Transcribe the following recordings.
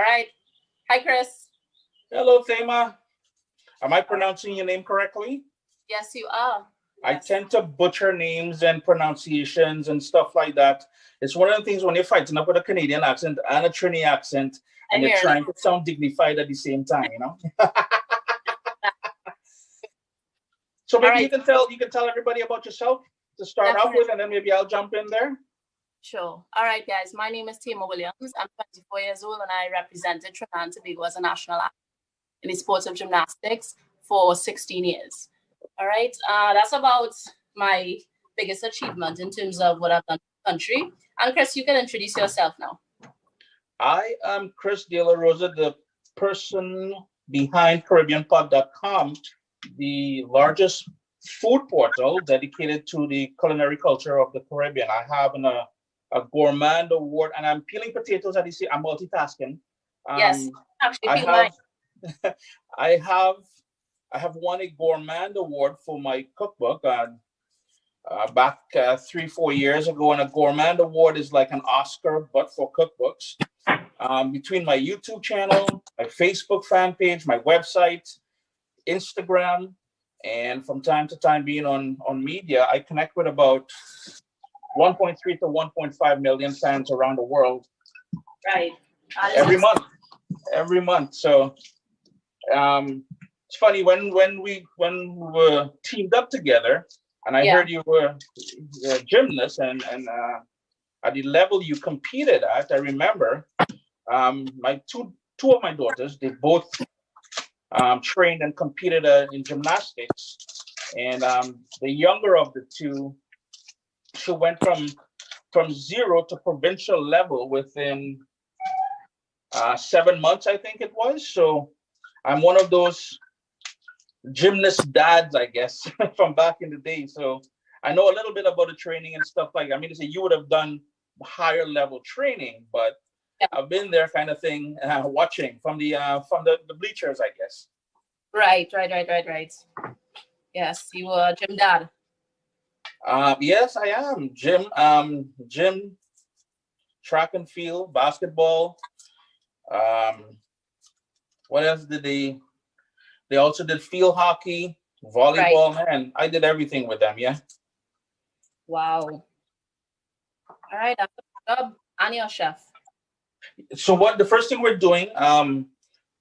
All right. Hi, Chris. Hello, Thema. Am I pronouncing your name correctly? Yes, you are. I Yes. tend to butcher names and pronunciations and stuff like that. It's one of the things when you're fighting up with a Canadian accent and a Trini accent, and you're trying to sound dignified at the same time, you know? So maybe you can tell everybody about yourself to start off with, and then maybe I'll jump in there. Sure. All right, guys. My name is Thema Williams. I'm 24 years old, and I represented Trinidad and Tobago as a national athlete in the sports of gymnastics for 16 years. All right. That's about my biggest achievement in terms of what I've done in the country. And Chris, you can introduce yourself now. I am Chris De La Rosa, the person behind CaribbeanPod.com, the largest food portal dedicated to the culinary culture of the Caribbean. I have a gourmand award, and I'm peeling potatoes. As you see, I'm multitasking. Yes, actually, I have won a gourmand award for my cookbook back 3-4 years ago, and a gourmand award is like an Oscar but for cookbooks. Between my YouTube channel, my Facebook fan page, my website, Instagram, and from time to time being on media, I connect with about 1.3 to 1.5 million fans around the world. Right. Every month. So it's funny when we were teamed up together, and I heard you were a gymnast, and at the level you competed at, I remember my two of my daughters, they both trained and competed in gymnastics, and the younger of the two, she went from zero to provincial level within 7 months, I think it was. So I'm one of those gymnast dads, I guess, from back in the day. So I know a little bit about the training and stuff like that. I mean, to say you would have done higher level training, but I've been there, kind of thing, watching from the bleachers, I guess. Right. Yes, you were a gym dad. Yes, I am. Gym, track and field, basketball. What else did they also did field hockey, volleyball, man. I did everything with them, yeah. Wow. All right, that's a job. And your chef. So the first thing we're doing,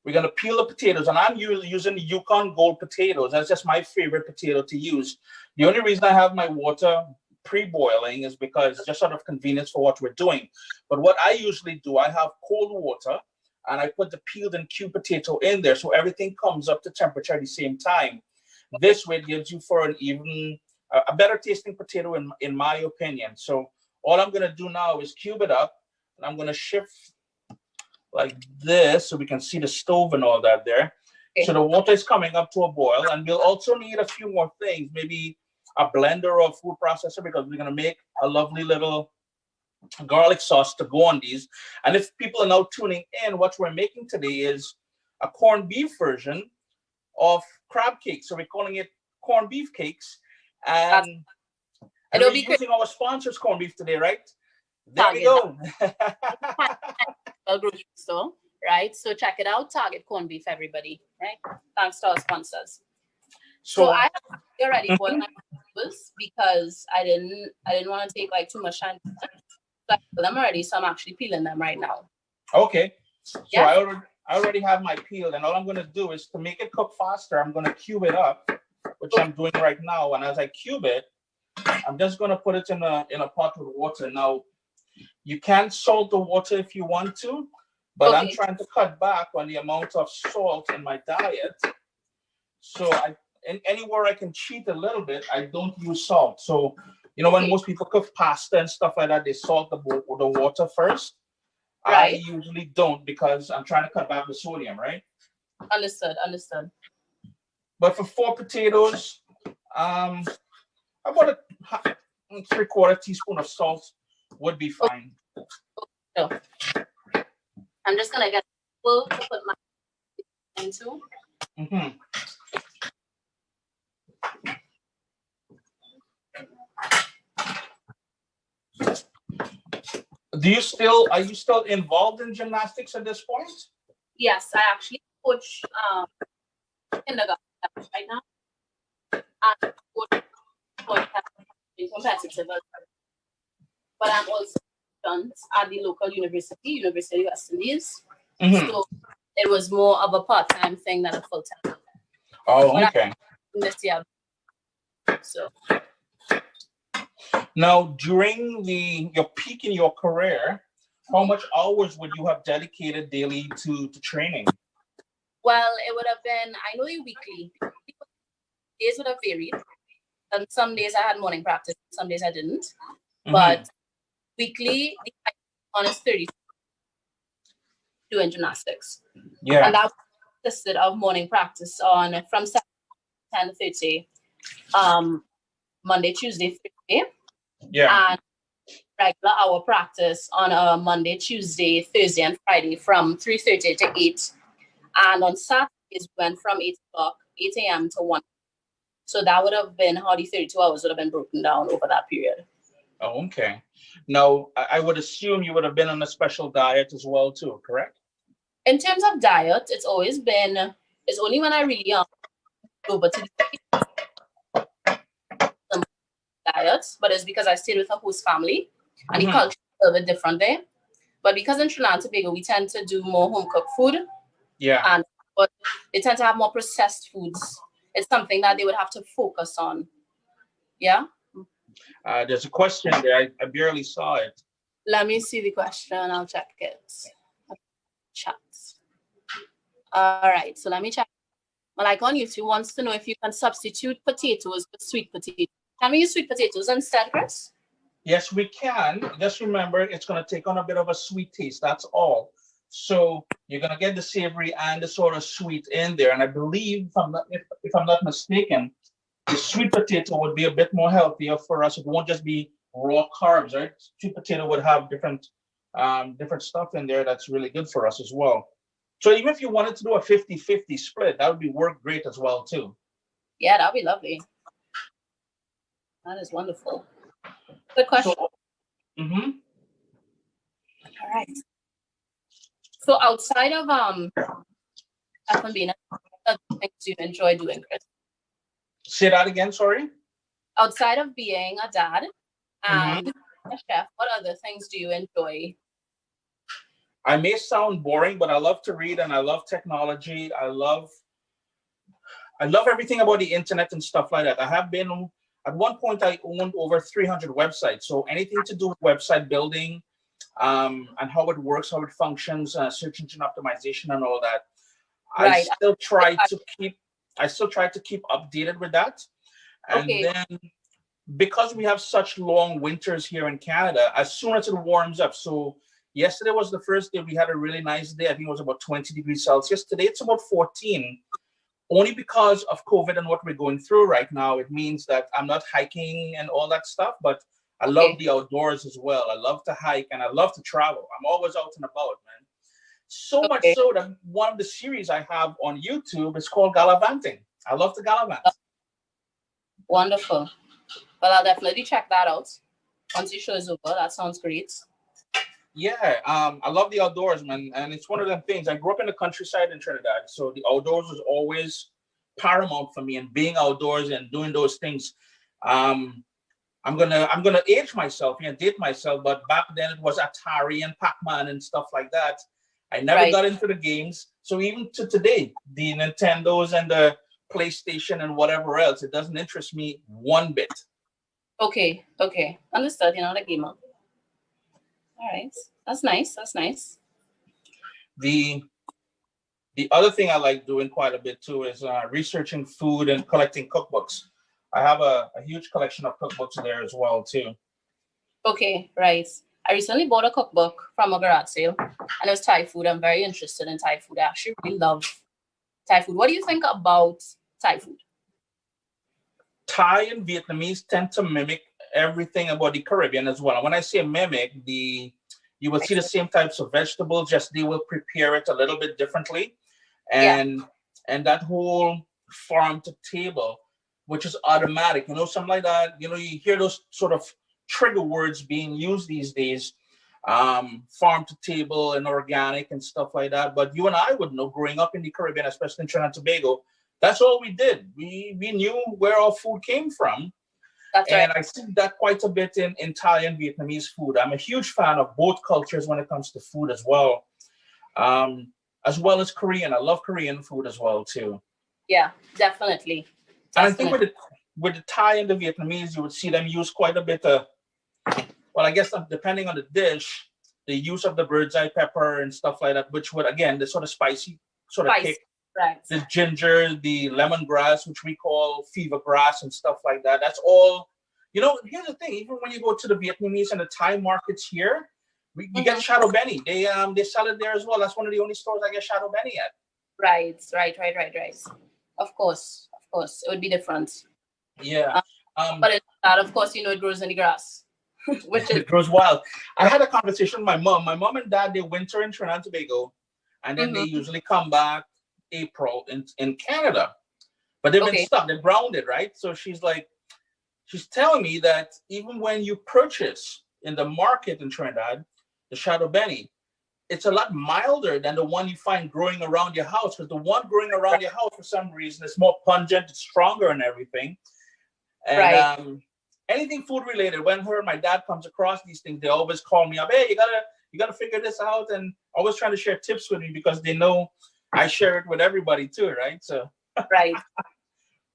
we're gonna peel the potatoes, and I'm using the Yukon Gold potatoes. That's just my favorite potato to use. The only reason I have my water pre-boiling is because just out of convenience for what we're doing. But what I usually do, I have cold water, and I put the peeled and cubed potato in there, so everything comes up to temperature at the same time. This way, it gives you for a better tasting potato, in my opinion. So all I'm gonna do now is cube it up, and I'm gonna shift like this so we can see the stove and all that there. Okay. So the water is coming up to a boil, and we'll also need a few more things, maybe a blender or a food processor, because we're gonna make a lovely little garlic sauce to go on these. And if people are now tuning in, what we're making today is a corned beef version of crab cakes. So we're calling it corned beef cakes. And we're using our sponsor's corned beef today, right? There we go. Grocery store, right? So check it out. Target corned beef, everybody, right? Thanks to our sponsors. So I have already boiled my vegetables because I didn't want to take like too much time. So I put them already, so I'm actually peeling them right now. Okay. So yeah. I already have my peeled, and all I'm gonna do is to make it cook faster, I'm gonna cube it up, which I'm doing right now. And as I cube it, I'm just gonna put it in a pot with water. Now, you can salt the water if you want to, but I'm trying to cut back on the amount of salt in my diet. So anywhere I can cheat a little bit, I don't use salt. So, when most people cook pasta and stuff like that, they salt the water first. Right. I usually don't, because I'm trying to cut back the sodium, right? Understood. But for 4 potatoes, about a 3/4 teaspoon of salt would be fine. So, I'm just gonna get full to put my into. Mm-hmm. Are you still involved in gymnastics at this point? Yes, I actually coach kindergarten right now. And coach competitive, but I'm also at the local University of West Indies. Mm-hmm. So it was more of a part-time thing than a full-time. Oh, but okay. This year, so now during your peak in your career, how much hours would you have dedicated daily to training? Well, it would have been, I know you weekly. Days would have varied. And some days I had morning practice, some days I didn't. Mm-hmm. But weekly, the on is 30 doing gymnastics. Yeah. And that consisted of morning practice on from 7 to 10:30, Monday, Tuesday, Thursday. Yeah. And regular hour practice on a Monday, Tuesday, Thursday, and Friday from 3:30 to 8. And on Saturdays went from 8 a.m. to 1. So that would have been how the 32 hours would have been broken down over that period. Oh, okay. Now, I would assume you would have been on a special diet as well, too, correct? In terms of diet, it's only when I really go over to the diet, but it's because I stayed with a host family and the culture is a little bit different there. But because in Trinidad and Tobago, we tend to do more home cooked food. Yeah. But they tend to have more processed foods. It's something that they would have to focus on. Yeah. There's a question there. I barely saw it. Let me see the question. I'll check it. Chat. All right. So let me check. Like on YouTube wants to know if you can substitute potatoes with sweet potatoes. Can we use sweet potatoes instead, Chris? Yes, we can. Just remember, it's going to take on a bit of a sweet taste. That's all. So you're going to get the savory and the sort of sweet in there. And I believe, if I'm not mistaken, the sweet potato would be a bit more healthier for us. It won't just be raw carbs, right? Sweet potato would have different stuff in there that's really good for us as well. So even if you wanted to do a 50-50 split, that would work great as well, too. Yeah, that'd be lovely. That is wonderful. Good question. So, All right. So outside of F&B, other things you enjoy doing, Chris? Say that again, sorry? Outside of being a dad and a chef, what other things do you enjoy? I may sound boring, but I love to read and I love technology. I love everything about the internet and stuff like that. I have been, at one point, I owned over 300 websites. So anything to do with website building and how it works, how it functions, search engine optimization and all that. Right. I still try to keep updated with that. And then because we have such long winters here in Canada, as soon as it warms up, so yesterday was the first day we had a really nice day. I think it was about 20 degrees Celsius. Today it's about 14. Only because of COVID and what we're going through right now, it means that I'm not hiking and all that stuff, but I love the outdoors as well. I love to hike and I love to travel. I'm always out and about, man. So much so that one of the series I have on YouTube is called Gallivanting. I love to gallivant. Wonderful. Well, I'll definitely check that out once your show is over. That sounds great. Yeah, I love the outdoors, man. And it's one of them things. I grew up in the countryside in Trinidad, so the outdoors was always paramount for me. And being outdoors and doing those things, I'm gonna age myself and date myself. But back then it was Atari and Pac-Man and stuff like that. I never got into the games. So even to today, the Nintendos and the PlayStation and whatever else, it doesn't interest me one bit. Okay. Understood. You're not a gamer. All right. That's nice. The other thing I like doing quite a bit too is researching food and collecting cookbooks. I have a huge collection of cookbooks there as well too. Okay, right. I recently bought a cookbook from a garage sale and it was Thai food. I'm very interested in Thai food. I actually really love Thai food. What do you think about Thai food? Thai and Vietnamese tend to mimic everything about the Caribbean as well. And when I say mimic, you will see the same types of vegetables, just they will prepare it a little bit differently. And that whole farm to table, which is automatic, something like that. You hear those sort of trigger words being used these days. farm to table and organic and stuff like that. But you and I would know, growing up in the Caribbean, especially in Trinidad and Tobago, that's all we did. We knew where our food came from. That's and right. I see that quite a bit in Thai and Vietnamese food. I'm a huge fan of both cultures when it comes to food as well as Korean. I love Korean food as well too. Yeah, definitely. And I think with the Thai and the Vietnamese, you would see them use quite a bit of, well, I guess depending on the dish, the use of the bird's eye pepper and stuff like that, which would, again, the sort of spicy sort of kick. Right. The ginger, the lemongrass, which we call fever grass and stuff like that. That's all, you know, here's the thing, even when you go to the Vietnamese and the Thai markets here, you get shadow benny. They sell it there as well. That's one of the only stores I get shadow benny at. Right. Of course. It would be different. Yeah. But it's not, of course, you know, it grows in the grass. Which it grows wild. I had a conversation with my mom. My mom and dad, they winter in Trinidad and Tobago, and then they usually come back April in Canada. But they've been stuck. They're grounded, right? So she's telling me that even when you purchase in the market in Trinidad, the shadow benny, it's a lot milder than the one you find growing around your house, because the one growing around your house, for some reason, is more pungent, it's stronger and everything. And anything food related, when her and my dad comes across these things, they always call me up, hey, you gotta figure this out, and always trying to share tips with me because they know I share it with everybody too, right? So right.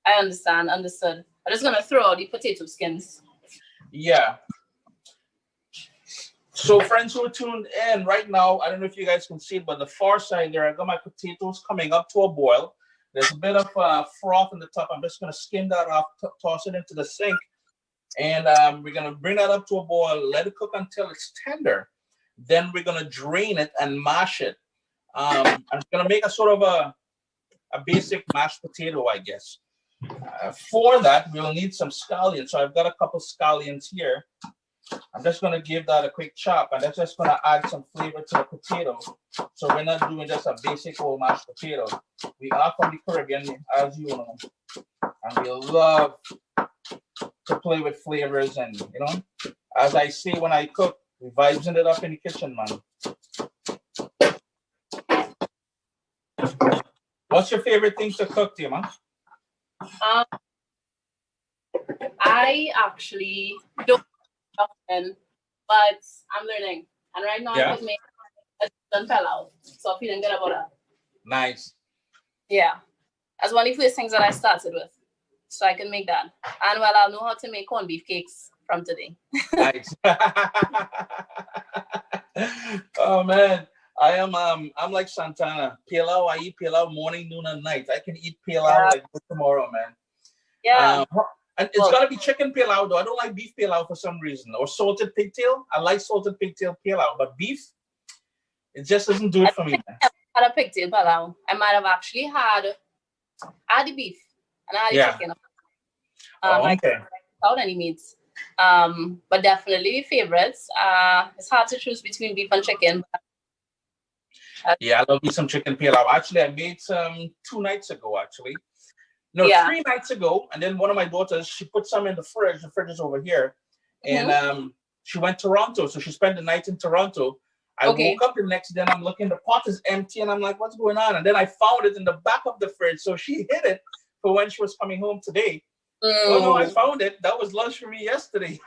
I understood. I'm just gonna throw out the potato skins. Yeah. So friends who are tuned in right now, I don't know if you guys can see it, but the far side there, I got my potatoes coming up to a boil. There's a bit of froth in the top. I'm just gonna skim that off, toss it into the sink, and we're gonna bring that up to a boil, let it cook until it's tender. Then we're gonna drain it and mash it. I'm gonna make a sort of a basic mashed potato, I guess. For that, we'll need some scallions. So I've got a couple scallions here. I'm just going to give that a quick chop, and that's just going to add some flavor to the potato. So we're not doing just a basic old mashed potato. We are from the Caribbean, as you know, and we love to play with flavors. And, you know, as I say when I cook, we vibes it up in the kitchen, man. What's your favorite thing to cook, Thema? I actually don't often, but I'm learning. And right now I just make a chicken pilau. So I'm feeling good about that. Nice. Yeah. That's one of the first things that I started with. So I can make that. And well, I'll know how to make corned beef cakes from today. Nice. Oh man. I'm like Santana. Pilau, I eat pilau morning, noon, and night. I can eat pilau like tomorrow, man. Yeah. And it's gotta be chicken pilau though. I don't like beef pilau for some reason. Or salted pigtail. I like salted pigtail pilau, but beef, it just doesn't do it for me. I had a pigtail pilau. I might have actually had the beef and I had the chicken. Okay. Without any meats. But definitely favorites. It's hard to choose between beef and chicken. Yeah, I love me some chicken pilau. Actually, I made some 2 nights ago, actually. No, 3 nights ago. And then one of my daughters, she put some in the fridge. The fridge is over here. And she went to Toronto. So she spent the night in Toronto. I woke up the next day and I'm looking, the pot is empty. And I'm like, what's going on? And then I found it in the back of the fridge. So she hid it for when she was coming home today. Oh, no, I found it. That was lunch for me yesterday.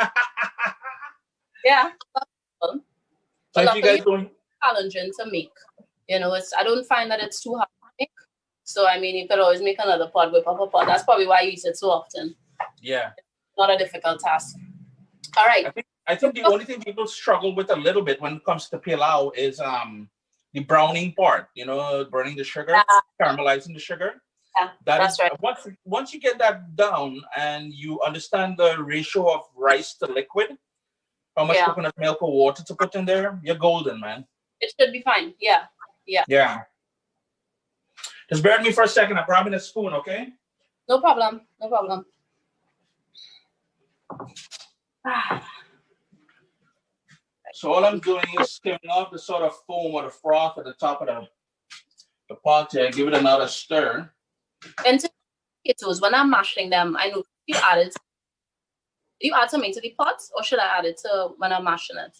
Yeah. So if you guys don't... challenging to make. You know, I don't find that it's too hard to make. So, I mean, you could always make another pot, whip up a pot. That's probably why you eat it so often. Yeah. It's not a difficult task. All right. I think the only thing people struggle with a little bit when it comes to pilau is the browning part, you know, burning the sugar, caramelizing the sugar. Yeah, that's right. Once you get that down and you understand the ratio of rice to liquid, how much coconut milk or water to put in there, you're golden, man. It should be fine. Yeah. Just bear with me for a second. I'm grabbing a spoon, okay? No problem. So all I'm doing is skimming off the sort of foam or the froth at the top of the pot here. Give it another stir. And to potatoes, when I'm mashing them, I know you add something to the pot, or should I add it to when I'm mashing it?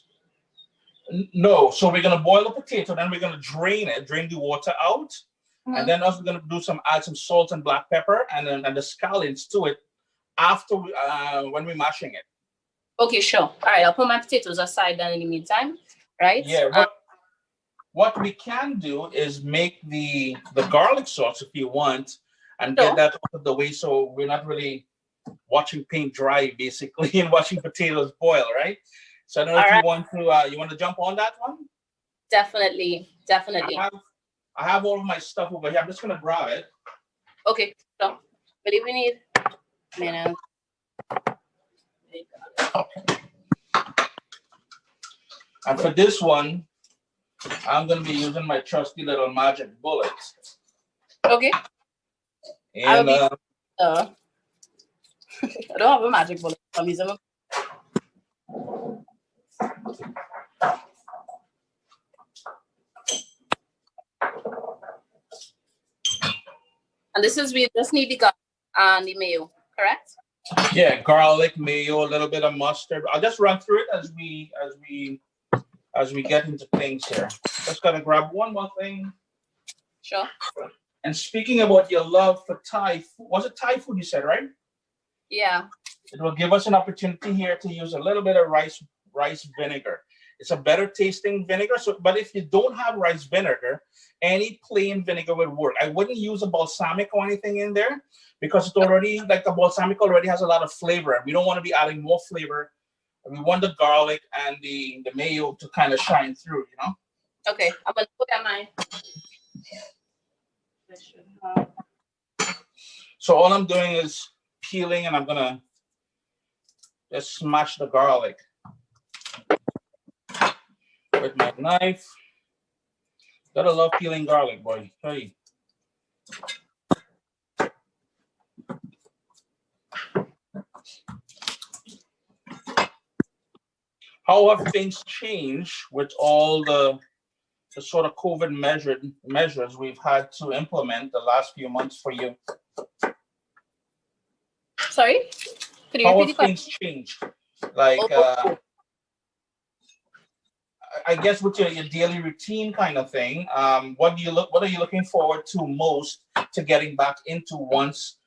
No, so we're gonna boil the potato, then we're gonna drain the water out, and then also we're gonna add some salt and black pepper, and then the scallions to it after when we're mashing it. Okay, sure. All right, I'll put my potatoes aside then in the meantime, right? Yeah. What we can do is make the garlic sauce if you want, and get that out of the way, so we're not really watching paint dry basically and watching potatoes boil, right? So I don't know if you want to jump on that one. Definitely. I have all of my stuff over here. I'm just gonna grab it. Okay, so what do we need? Minute. And for this one, I'm gonna be using my trusty little magic bullet. Okay. And I don't have a magic bullet. I'm using a... And this is, we just need the garlic and the mayo, correct? Yeah, garlic, mayo, a little bit of mustard. I'll just run through it as we get into things here. Just gotta grab one more thing. Sure. And speaking about your love for Thai food, was it Thai food you said, right? Yeah. It will give us an opportunity here to use a little bit of rice vinegar. It's a better tasting vinegar. So, but if you don't have rice vinegar, any plain vinegar would work. I wouldn't use a balsamic or anything in there because it's already, like a balsamic already has a lot of flavor. We don't want to be adding more flavor. We want the garlic and the mayo to kind of shine through, you know? Okay, I'm gonna look at mine. So all I'm doing is peeling, and I'm gonna just smash the garlic with my knife. Gotta love peeling garlic, boy. Hey. How have things changed with all the sort of COVID measures we've had to implement the last few months for you? Sorry? Could you How repeat have things changed? Like, I guess with your daily routine kind of thing, what are you looking forward to most to getting back into once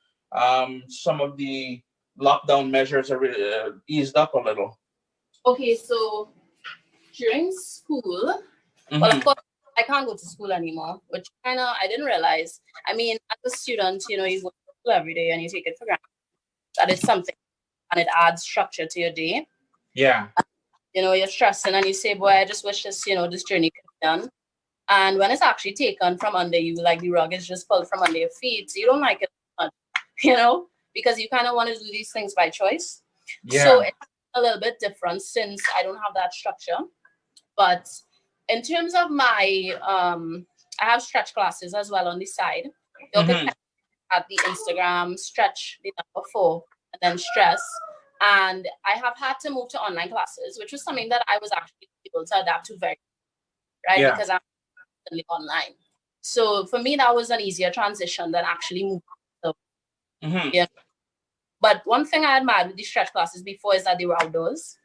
some of the lockdown measures are eased up a little? Okay, so during school, well, of course, I can't go to school anymore, which kind of I didn't realize. I mean, as a student, you know, you go to school every day and you take it for granted. That is something, and it adds structure to your day. Yeah. You know, you're stressing and you say, boy, I just wish this, you know, this journey could be done. And when it's actually taken from under you, like the rug is just pulled from under your feet, so you don't like it much, you know, because you kind of want to do these things by choice. Yeah. So it's a little bit different since I don't have that structure. But in terms of my, I have stretch classes as well on the side. You can at the Instagram, stretch the number 4, and then stress. And I have had to move to online classes, which was something that I was actually able to adapt to very well, right? Yeah. Because I'm online. So for me, that was an easier transition than actually moving. So, yeah. But one thing I admired with the stretch classes before is that they were outdoors,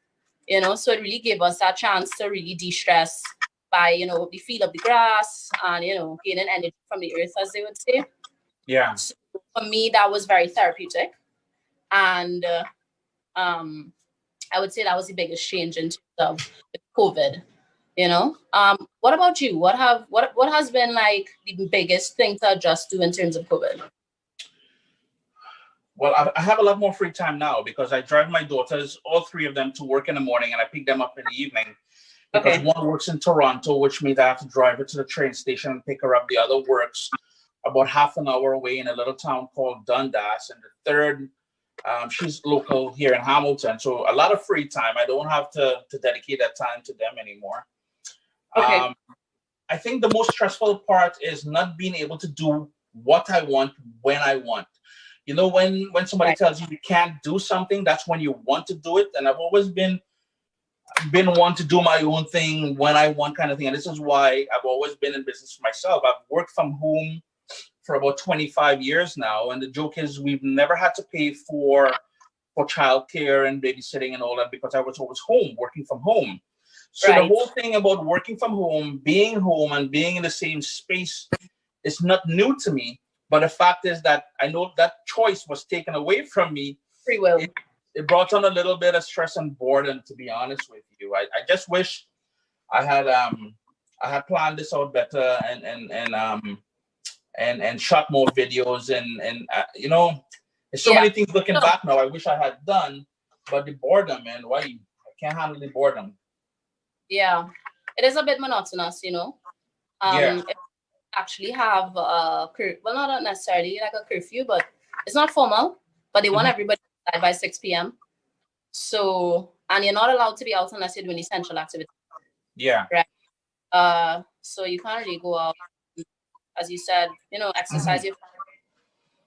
you know, so it really gave us that chance to really de-stress by, you know, the feel of the grass and, you know, gaining energy from the earth, as they would say. Yeah. So for me, that was very therapeutic. And I would say that was the biggest change in terms of COVID, you know. What about you? What has been like the biggest thing to adjust to in terms of COVID? Well, I have a lot more free time now because I drive my daughters, all 3 of them, to work in the morning, and I pick them up in the evening. Because one works in Toronto, which means I have to drive her to the train station and pick her up. The other works about half an hour away in a little town called Dundas. And the third, she's local here in Hamilton. So a lot of free time. I don't have to dedicate that time to them anymore. I think the most stressful part is not being able to do what I want when I want. You know, when somebody tells you can't do something, that's when you want to do it. And I've always been one to do my own thing when I want, kind of thing. And this is why I've always been in business for myself. I've worked from home for about 25 years now. And the joke is we've never had to pay for childcare and babysitting and all that because I was always home, working from home. So the Right. whole thing about working from home, and being in the same space is not new to me. But the fact is that I know that choice was taken away from me. Free will. It brought on a little bit of stress and boredom, to be honest with you. I just wish I had planned this out better and shot more videos and you know, there's so many things looking back now I wish I had done, but the boredom, man, why I can't handle the boredom. Yeah, it is a bit monotonous, you know. It actually have well, not necessarily like a curfew, but it's not formal, but they want everybody inside by 6 p.m. So, and you're not allowed to be out unless you're doing essential activity. Yeah. Right. So you can't really go out, as you said, you know, exercise your.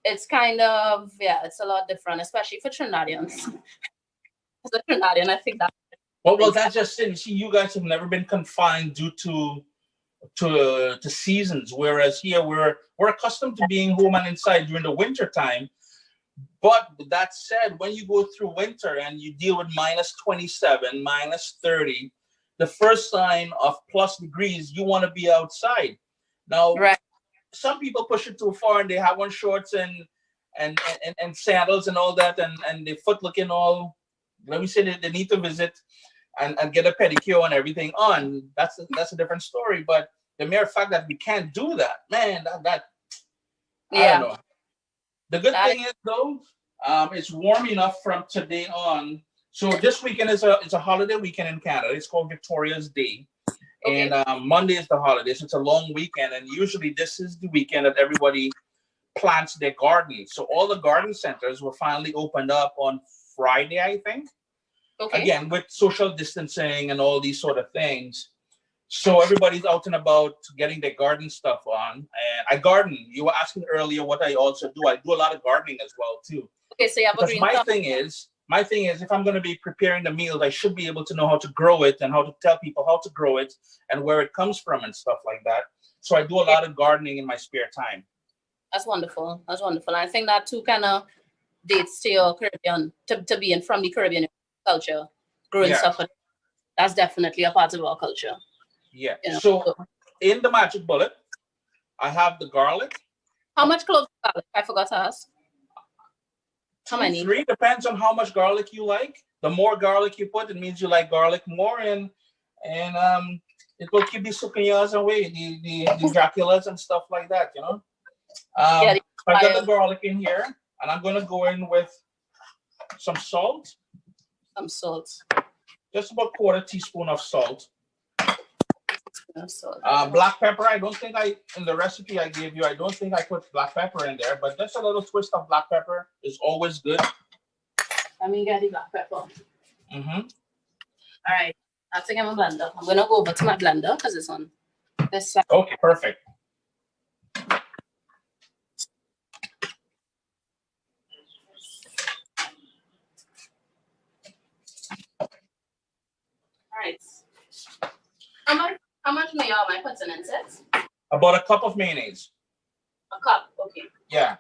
It's kind of, it's a lot different, especially for Trinidadians. As a Trinidadian, I think that. Well, that's just it. See, you guys have never been confined due to seasons, whereas here we're accustomed to being home and inside during the winter time. But with that said, when you go through winter and you deal with -27, -30, the first sign of plus degrees, you want to be outside. Now, some people push it too far and they have on shorts and sandals and all that, and the foot looking all, let me say, they need to visit and get a pedicure and everything on. That's a different story. But the mere fact that we can't do that, man, that I don't know. The good thing is though, it's warm enough from today on. So this weekend is a holiday weekend in Canada. It's called Victoria's Day. Okay. And Monday is the holiday, so it's a long weekend. And usually this is the weekend that everybody plants their garden. So all the garden centers were finally opened up on Friday, I think. Okay. Again, with social distancing and all these sort of things. So everybody's out and about getting their garden stuff on. And I garden. You were asking earlier what I also do. I do a lot of gardening as well too. Okay, so you have a green thumb. My thing is, if I'm going to be preparing the meals, I should be able to know how to grow it and how to tell people how to grow it and where it comes from and stuff like that. So I do a lot of gardening in my spare time. That's wonderful. That's wonderful. And I think that too kind of dates to your Caribbean, to being from the Caribbean culture, growing stuff. That's definitely a part of our culture. Yeah. You know? So in the magic bullet, I have the garlic. How much cloves of garlic? I forgot to ask. How many? 3, depends on how much garlic you like. The more garlic you put, it means you like garlic more, and it will keep the sucanyas away, the Draculas and stuff like that, you know. I got the garlic in here, and I'm gonna go in with some salt. Some salt. Just about 1/4 teaspoon of salt. Black pepper, I don't think in the recipe I gave you, I don't think I put black pepper in there, but just a little twist of black pepper is always good. Let me get the black pepper. All right, I'll take my blender. I'm gonna go over to my blender because it's on this side. Okay, perfect. All right. How much mayo am I putting in it? About a cup of mayonnaise. A cup, okay. Yeah.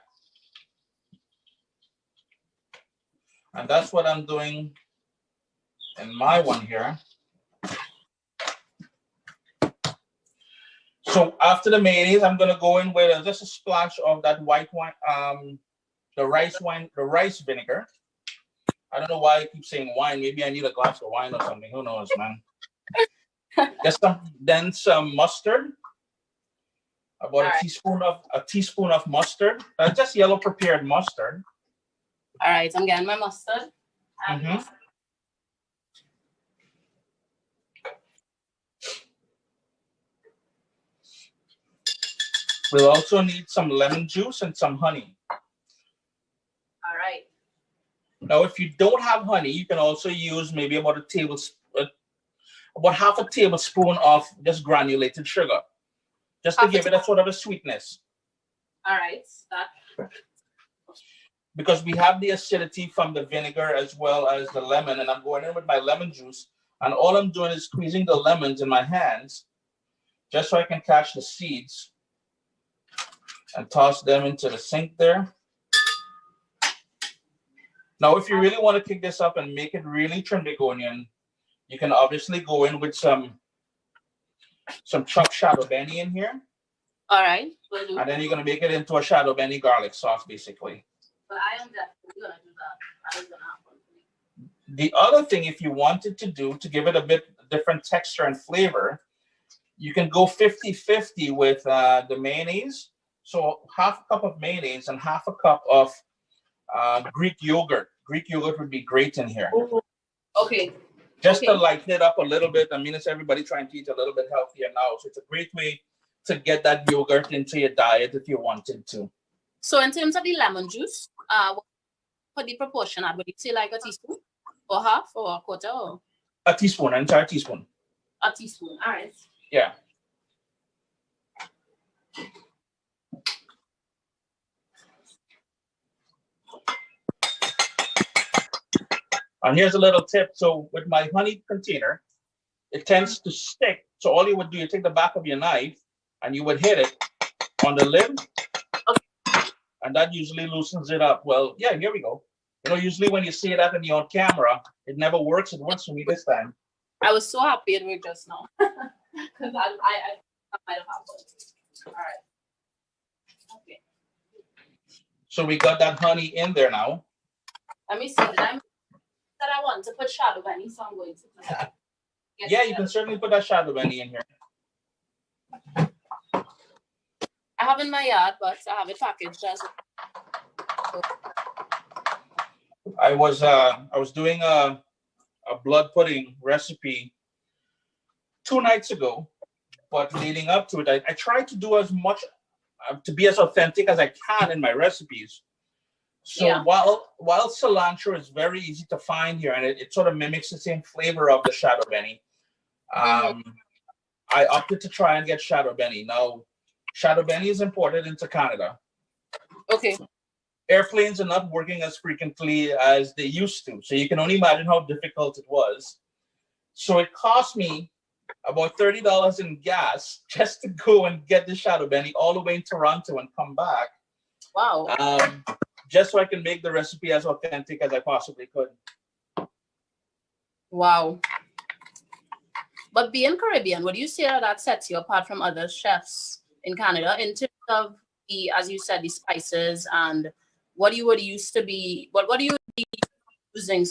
And that's what I'm doing in my one here. So after the mayonnaise, I'm gonna go in with just a splash of that white wine, the rice vinegar. I don't know why I keep saying wine. Maybe I need a glass of wine or something. Who knows, man? Then some mustard. About a teaspoon of mustard. Just yellow prepared mustard. All right, I'm getting my mustard. We'll also need some lemon juice and some honey. All right. Now, if you don't have honey, you can also use maybe about a tablespoon, about half a tablespoon of just granulated sugar, just to give it a sort of a sweetness. All right. Because we have the acidity from the vinegar as well as the lemon, and I'm going in with my lemon juice, and all I'm doing is squeezing the lemons in my hands, just so I can catch the seeds, and toss them into the sink there. Now, if you really want to kick this up and make it really Trinidadian, You can obviously go in with some chopped shadow benny in here. All right. And then you're gonna make it into a shadow benny garlic sauce, basically. But I am definitely gonna do that. That is gonna happen. The other thing, if you wanted to do to give it a bit different texture and flavor, you can go 50-50 with the mayonnaise. So half a cup of mayonnaise and half a cup of Greek yogurt. Greek yogurt would be great in here. Okay. Just to lighten it up a little bit. I mean, it's everybody trying to eat a little bit healthier now. So it's a great way to get that yogurt into your diet if you wanted to. So in terms of the lemon juice, for the proportion, would you say like a teaspoon? Or half or a quarter? Or? A teaspoon, an entire teaspoon. A teaspoon, all right. Yeah. And here's a little tip. So with my honey container, it tends to stick. So all you would do, you take the back of your knife and you would hit it on the lid. Okay. And that usually loosens it up. Well, yeah, here we go. You know, usually when you see that and you're on camera, it never works. It works for me this time. I was so happy it worked just now. Because I might have happened. All right. Okay. So we got that honey in there now. Let me see. Did I want to put shadow benny, so I'm going to put that. Yeah, you can certainly put that shadow benny in here. I have in my yard, but I have it packaged as well. I was doing a blood pudding recipe 2 nights ago, but leading up to it, I tried to do as much to be as authentic as I can in my recipes. So yeah. while cilantro is very easy to find here, and it sort of mimics the same flavor of the shadow benny, I opted to try and get shadow benny. Now, shadow benny is imported into Canada. Okay. Airplanes are not working as frequently as they used to. So you can only imagine how difficult it was. So it cost me about $30 in gas just to go and get the shadow benny all the way in Toronto and come back. Wow. Just so I can make the recipe as authentic as I possibly could. Wow. But being Caribbean, would you say that sets you apart from other chefs in Canada in terms of the, as you said, the spices and what you would used to be, what do you be using,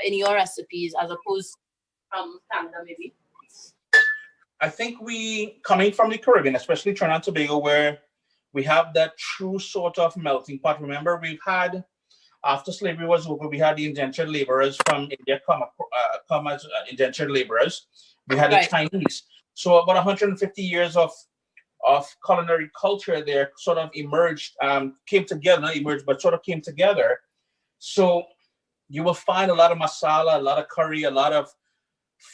in your recipes as opposed from Canada, maybe? I think we, coming from the Caribbean, especially Trinidad and Tobago, where we have that true sort of melting pot. Remember, we've had, after slavery was over, we had the indentured laborers from India come as indentured laborers. We had the Chinese. So about 150 years of culinary culture there sort of emerged, came together, not emerged, but sort of came together. So you will find a lot of masala, a lot of curry, a lot of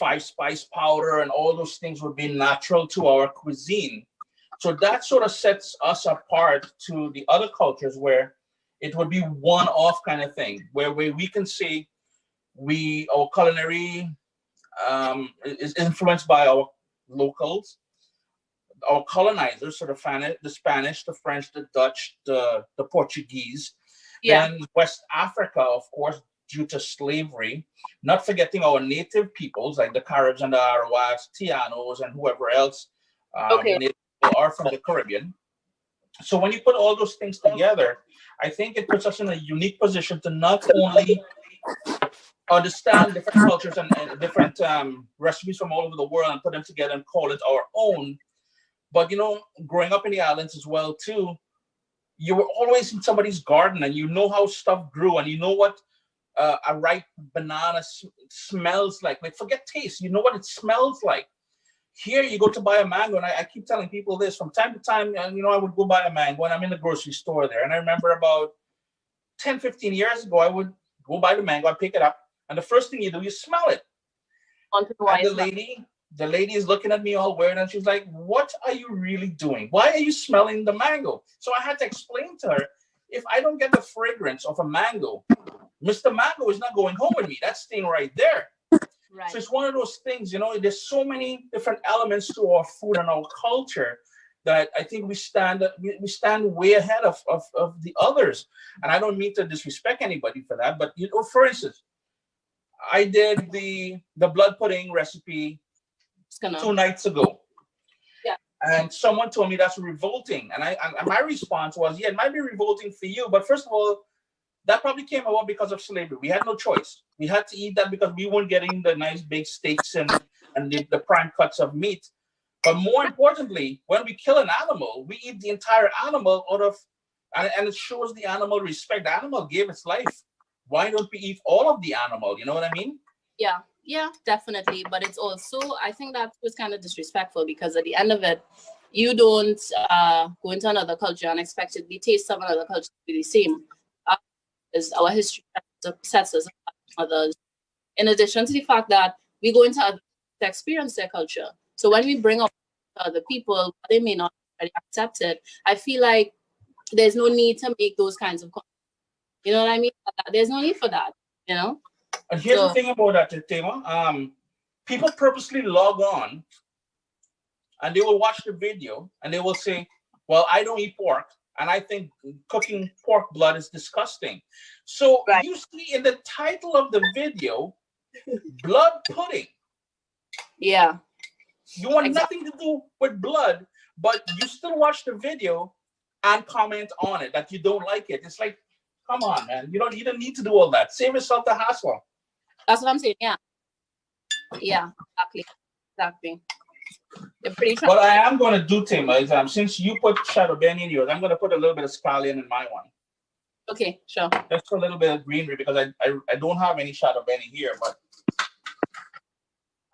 5-spice powder, and all those things would be natural to our cuisine. So that sort of sets us apart to the other cultures where it would be one-off kind of thing, where we can say our culinary is influenced by our locals, our colonizers, so the Spanish, the French, the Dutch, the Portuguese. Yeah. Then West Africa, of course, due to slavery, not forgetting our native peoples like the Caribs and the Arawaks, Tianos, and whoever else are from the Caribbean. So when you put all those things together, I think it puts us in a unique position to not only understand different cultures and different recipes from all over the world and put them together and call it our own, but, you know, growing up in the islands as well, too, you were always in somebody's garden and you know how stuff grew and you know what a ripe banana smells like. Like, forget taste, you know what it smells like. Here you go to buy a mango, and I keep telling people this from time to time, and you know, I would go buy a mango and I'm in the grocery store there. And I remember about 10, 15 years ago, I would go buy the mango, I pick it up, and the first thing you do, you smell it. And the lady is looking at me all weird, and she's like, what are you really doing? Why are you smelling the mango? So I had to explain to her, if I don't get the fragrance of a mango, Mr. Mango is not going home with me. That's staying right there. Right. So it's one of those things, you know, there's so many different elements to our food and our culture that I think we stand way ahead of the others. And I don't mean to disrespect anybody for that, but, you know, for instance, I did the blood pudding recipe 2 nights ago. Yeah. And someone told me that's revolting. And my response was, yeah, it might be revolting for you. But first of all, that probably came about because of slavery. We had no choice. We had to eat that because we weren't getting the nice big steaks and the prime cuts of meat. But more importantly, when we kill an animal, we eat the entire animal out of, and it shows the animal respect. The animal gave its life. Why don't we eat all of the animal? You know what I mean? Yeah, definitely. But it's also, I think that was kind of disrespectful because at the end of it, you don't go into another culture and expect it to be taste of another culture to be the same. Is our history sets us apart from others. In addition to the fact that we go into other to experience their culture. So when we bring up other people, they may not really accept it. I feel like there's no need to make those kinds of comments. You know what I mean? There's no need for that, you know? And here's the thing about that, Thema. People purposely log on and they will watch the video and they will say, well, I don't eat pork. And I think cooking pork blood is disgusting. So you see in the title of the video, blood pudding. Yeah. You want nothing to do with blood, but you still watch the video and comment on it that you don't like it. It's like, come on, man. You don't need to do all that. Save yourself the hassle. That's what I'm saying. Yeah. Yeah, exactly. What I am going to do, Thema, is since you put shadow benny in yours, I'm going to put a little bit of scallion in my one. Okay, sure. Just a little bit of greenery because I don't have any shadow benny here.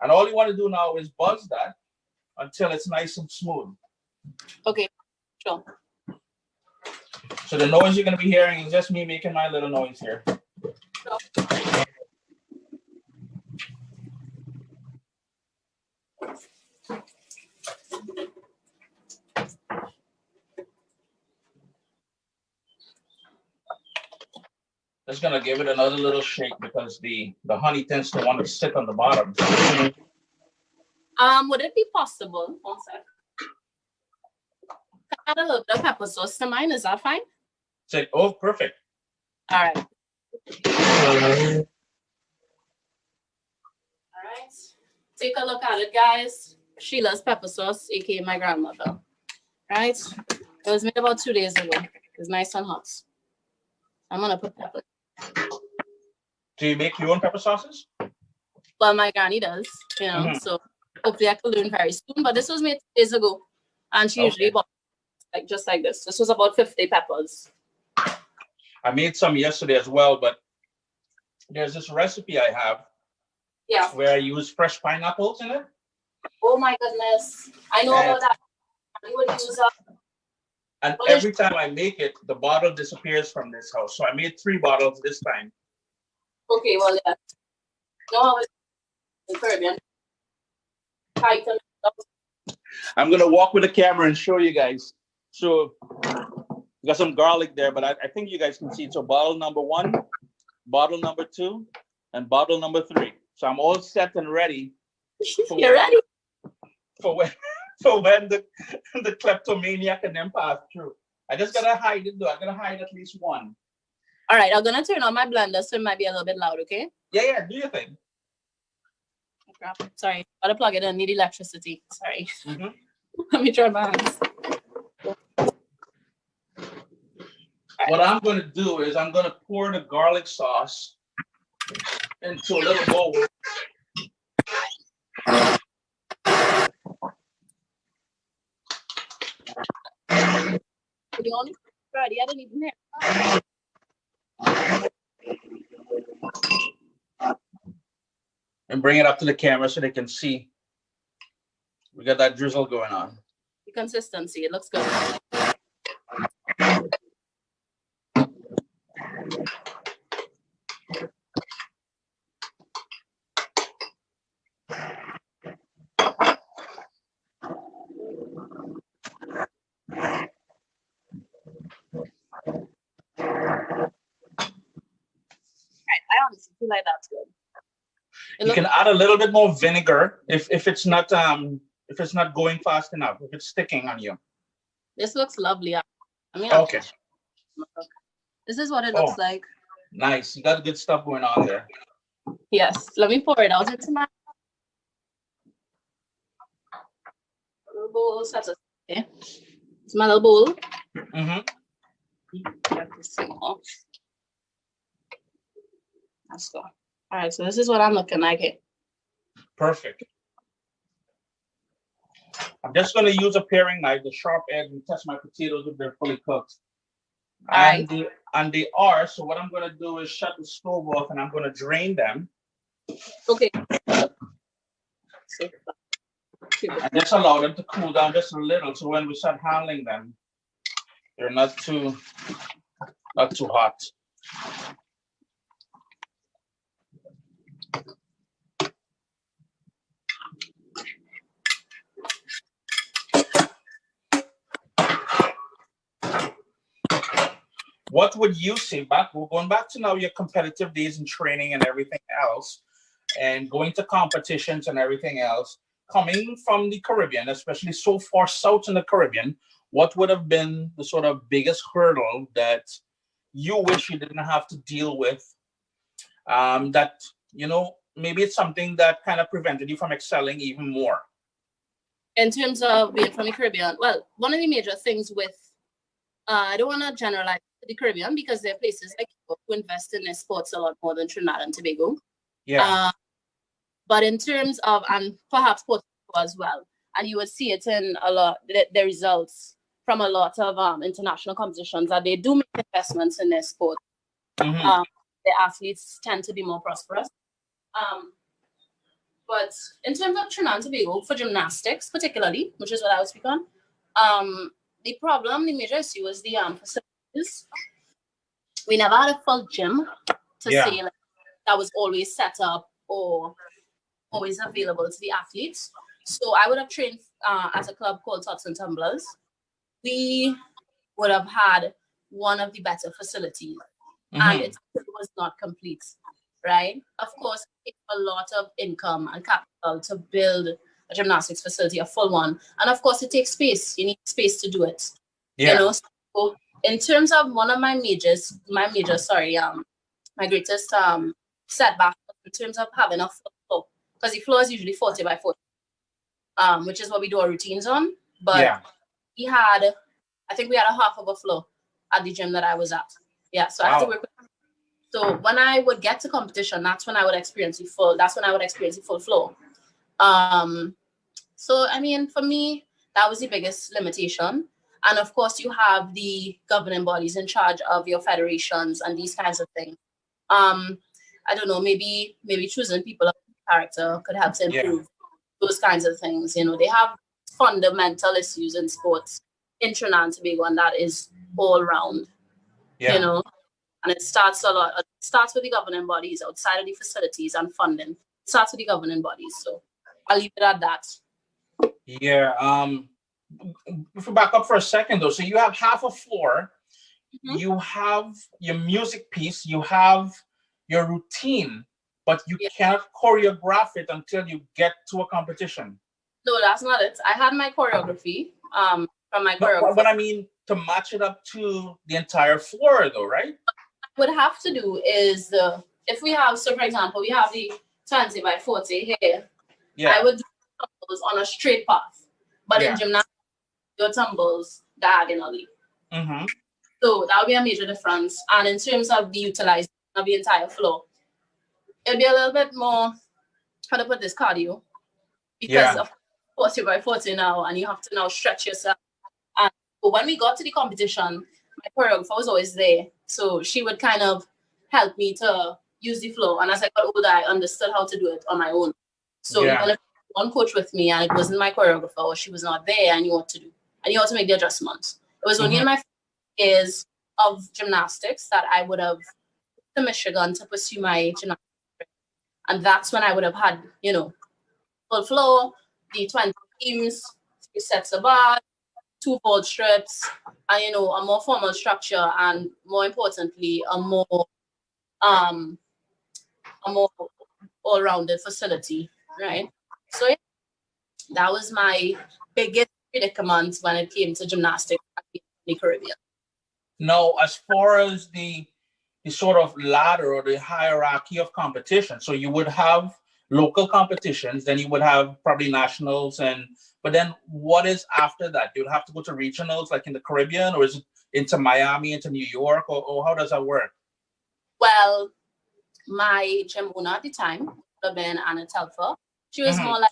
And all you want to do now is buzz that until it's nice and smooth. Okay, sure. So the noise you're going to be hearing is just me making my little noise here. Sure. Just gonna give it another little shake because the honey tends to want to sit on the bottom. Would it be possible? 1 sec. Add a little bit of pepper sauce to mine. Is that fine? Say, oh, perfect. All right. All right. Take a look at it, guys. Sheila's pepper sauce, aka my grandmother. Right? It was made about 2 days ago. It's nice and hot. I'm gonna put pepper. Do you make your own pepper sauces? Well, my granny does, you know, so hopefully I could learn very soon. But this was made 2 days ago, and she usually bought just like this. This was about 50 peppers. I made some yesterday as well, but there's this recipe I have where I use fresh pineapples in it. Oh my goodness. I know about that. You would use and every time I make it, the bottle disappears from this house. So I made 3 bottles this time. Okay, well, yeah. No, it's Caribbean. I'm going to walk with the camera and show you guys. So we got some garlic there, but I think you guys can see. So bottle number 1, bottle number 2, and bottle number 3. So I'm all set and ready. You're ready? For when the kleptomaniac and them pass through. I just gotta hide it though. I gotta hide at least one. All right, I'm gonna turn on my blender so it might be a little bit loud, okay? Yeah, do your thing. Oh, crap. Sorry, gotta plug it in. Need electricity. Sorry. Let me try my hands. What I'm gonna do is I'm gonna pour the garlic sauce into a little bowl. The only ready, I didn't even hear. And bring it up to the camera so they can see. We got that drizzle going on. The consistency, it looks good. I honestly feel like that's good. You can add a little bit more vinegar if it's not going fast enough, if it's sticking on you. This looks lovely. I mean, okay. This is what it looks like. Nice. You got good stuff going on there. Yes, let me pour it out into my little bowl. Okay. It's my little bowl. Get this thing off. Let's go. All right, so this is what I'm looking like here. Perfect. I'm just going to use a paring knife, the sharp edge, and test my potatoes if they're fully cooked. And they are. So what I'm going to do is shut the stove off, and I'm going to drain them. Okay. And just allow them to cool down just a little, so when we start handling them, they're not too hot. What would you say we're going back to now your competitive days and training and everything else, and going to competitions and everything else, coming from the Caribbean, especially so far south in the Caribbean, what would have been the sort of biggest hurdle that you wish you didn't have to deal with, that, you know, maybe it's something that kind of prevented you from excelling even more? In terms of being from the Caribbean, well, one of the major things with, I don't want to generalize the Caribbean because there are places like who invest in their sports a lot more than Trinidad and Tobago. Yeah. But in terms of, and perhaps Puerto Rico as well, and you would see it in a lot, the results from a lot of international competitions, that they do make investments in their sport. The athletes tend to be more prosperous. But in terms of Trinidad and Tobago, for gymnastics particularly, which is what I would speak on, the major issue was the facilities. We never had a full gym to say like, that was always set up or always available to the athletes. So I would have trained at a club called Tots and Tumblers. We would have had one of the better facilities, and it was not complete, right? Of course, it takes a lot of income and capital to build a gymnastics facility, a full one. And of course, it takes space. You need space to do it. You know, so in terms of one of my greatest setback in terms of having a full floor, because the floor is usually 40 by 40, which is what we do our routines on. But we had a half of a floor at the gym that I was at. Yeah, so I had to work with. So when I would get to competition, that's when I would experience the full floor. So I mean, for me, that was the biggest limitation. And of course, you have the governing bodies in charge of your federations and these kinds of things. I don't know, maybe choosing people of character could help to improve those kinds of things. You know, they have fundamental issues in sports in Trinidad and Tobago, and that is all round. You know, and it starts with the governing bodies outside of the facilities and funding. It starts with the governing bodies. So I'll leave it at that. Yeah. If we back up for a second though, so you have half a floor, you have your music piece, you have your routine, but you can't choreograph it until you get to a competition. No, that's not it. I had my choreography from my choreographer. But I mean, to match it up to the entire floor though, right? What I would have to do is, if we have, so for example, we have the 20 by 40 here. I would do tumbles on a straight path, but in gymnastics, your tumbles diagonally. So that would be a major difference. And in terms of the utilization of the entire floor, it'll be a little bit more, how to put this, cardio, because of 40 by 40 now, and you have to now stretch yourself. And but when we got to the competition, my choreographer was always there, so she would kind of help me to use the floor. And as I got older, I understood how to do it on my own. So even if one coach with me and it wasn't my choreographer or she was not there, I knew what to do. I knew how to make the adjustments. It was only in my years of gymnastics that I would have to Michigan to pursue my gymnastics. And that's when I would have had, you know, full floor, the 20 teams, 3 sets of bars, 2 vault strips, and, you know, a more formal structure, and more importantly, a more all-rounded facility, right? So yeah, that was my biggest predicament when it came to gymnastics in the Caribbean. Now, as far as the sort of ladder or the hierarchy of competition. So you would have local competitions, then you would have probably nationals, but then what is after that? You'd have to go to regionals like in the Caribbean, or is it into Miami, into New York, or how does that work? Well, my gym owner at the time would have been Anna Telfer. She was more like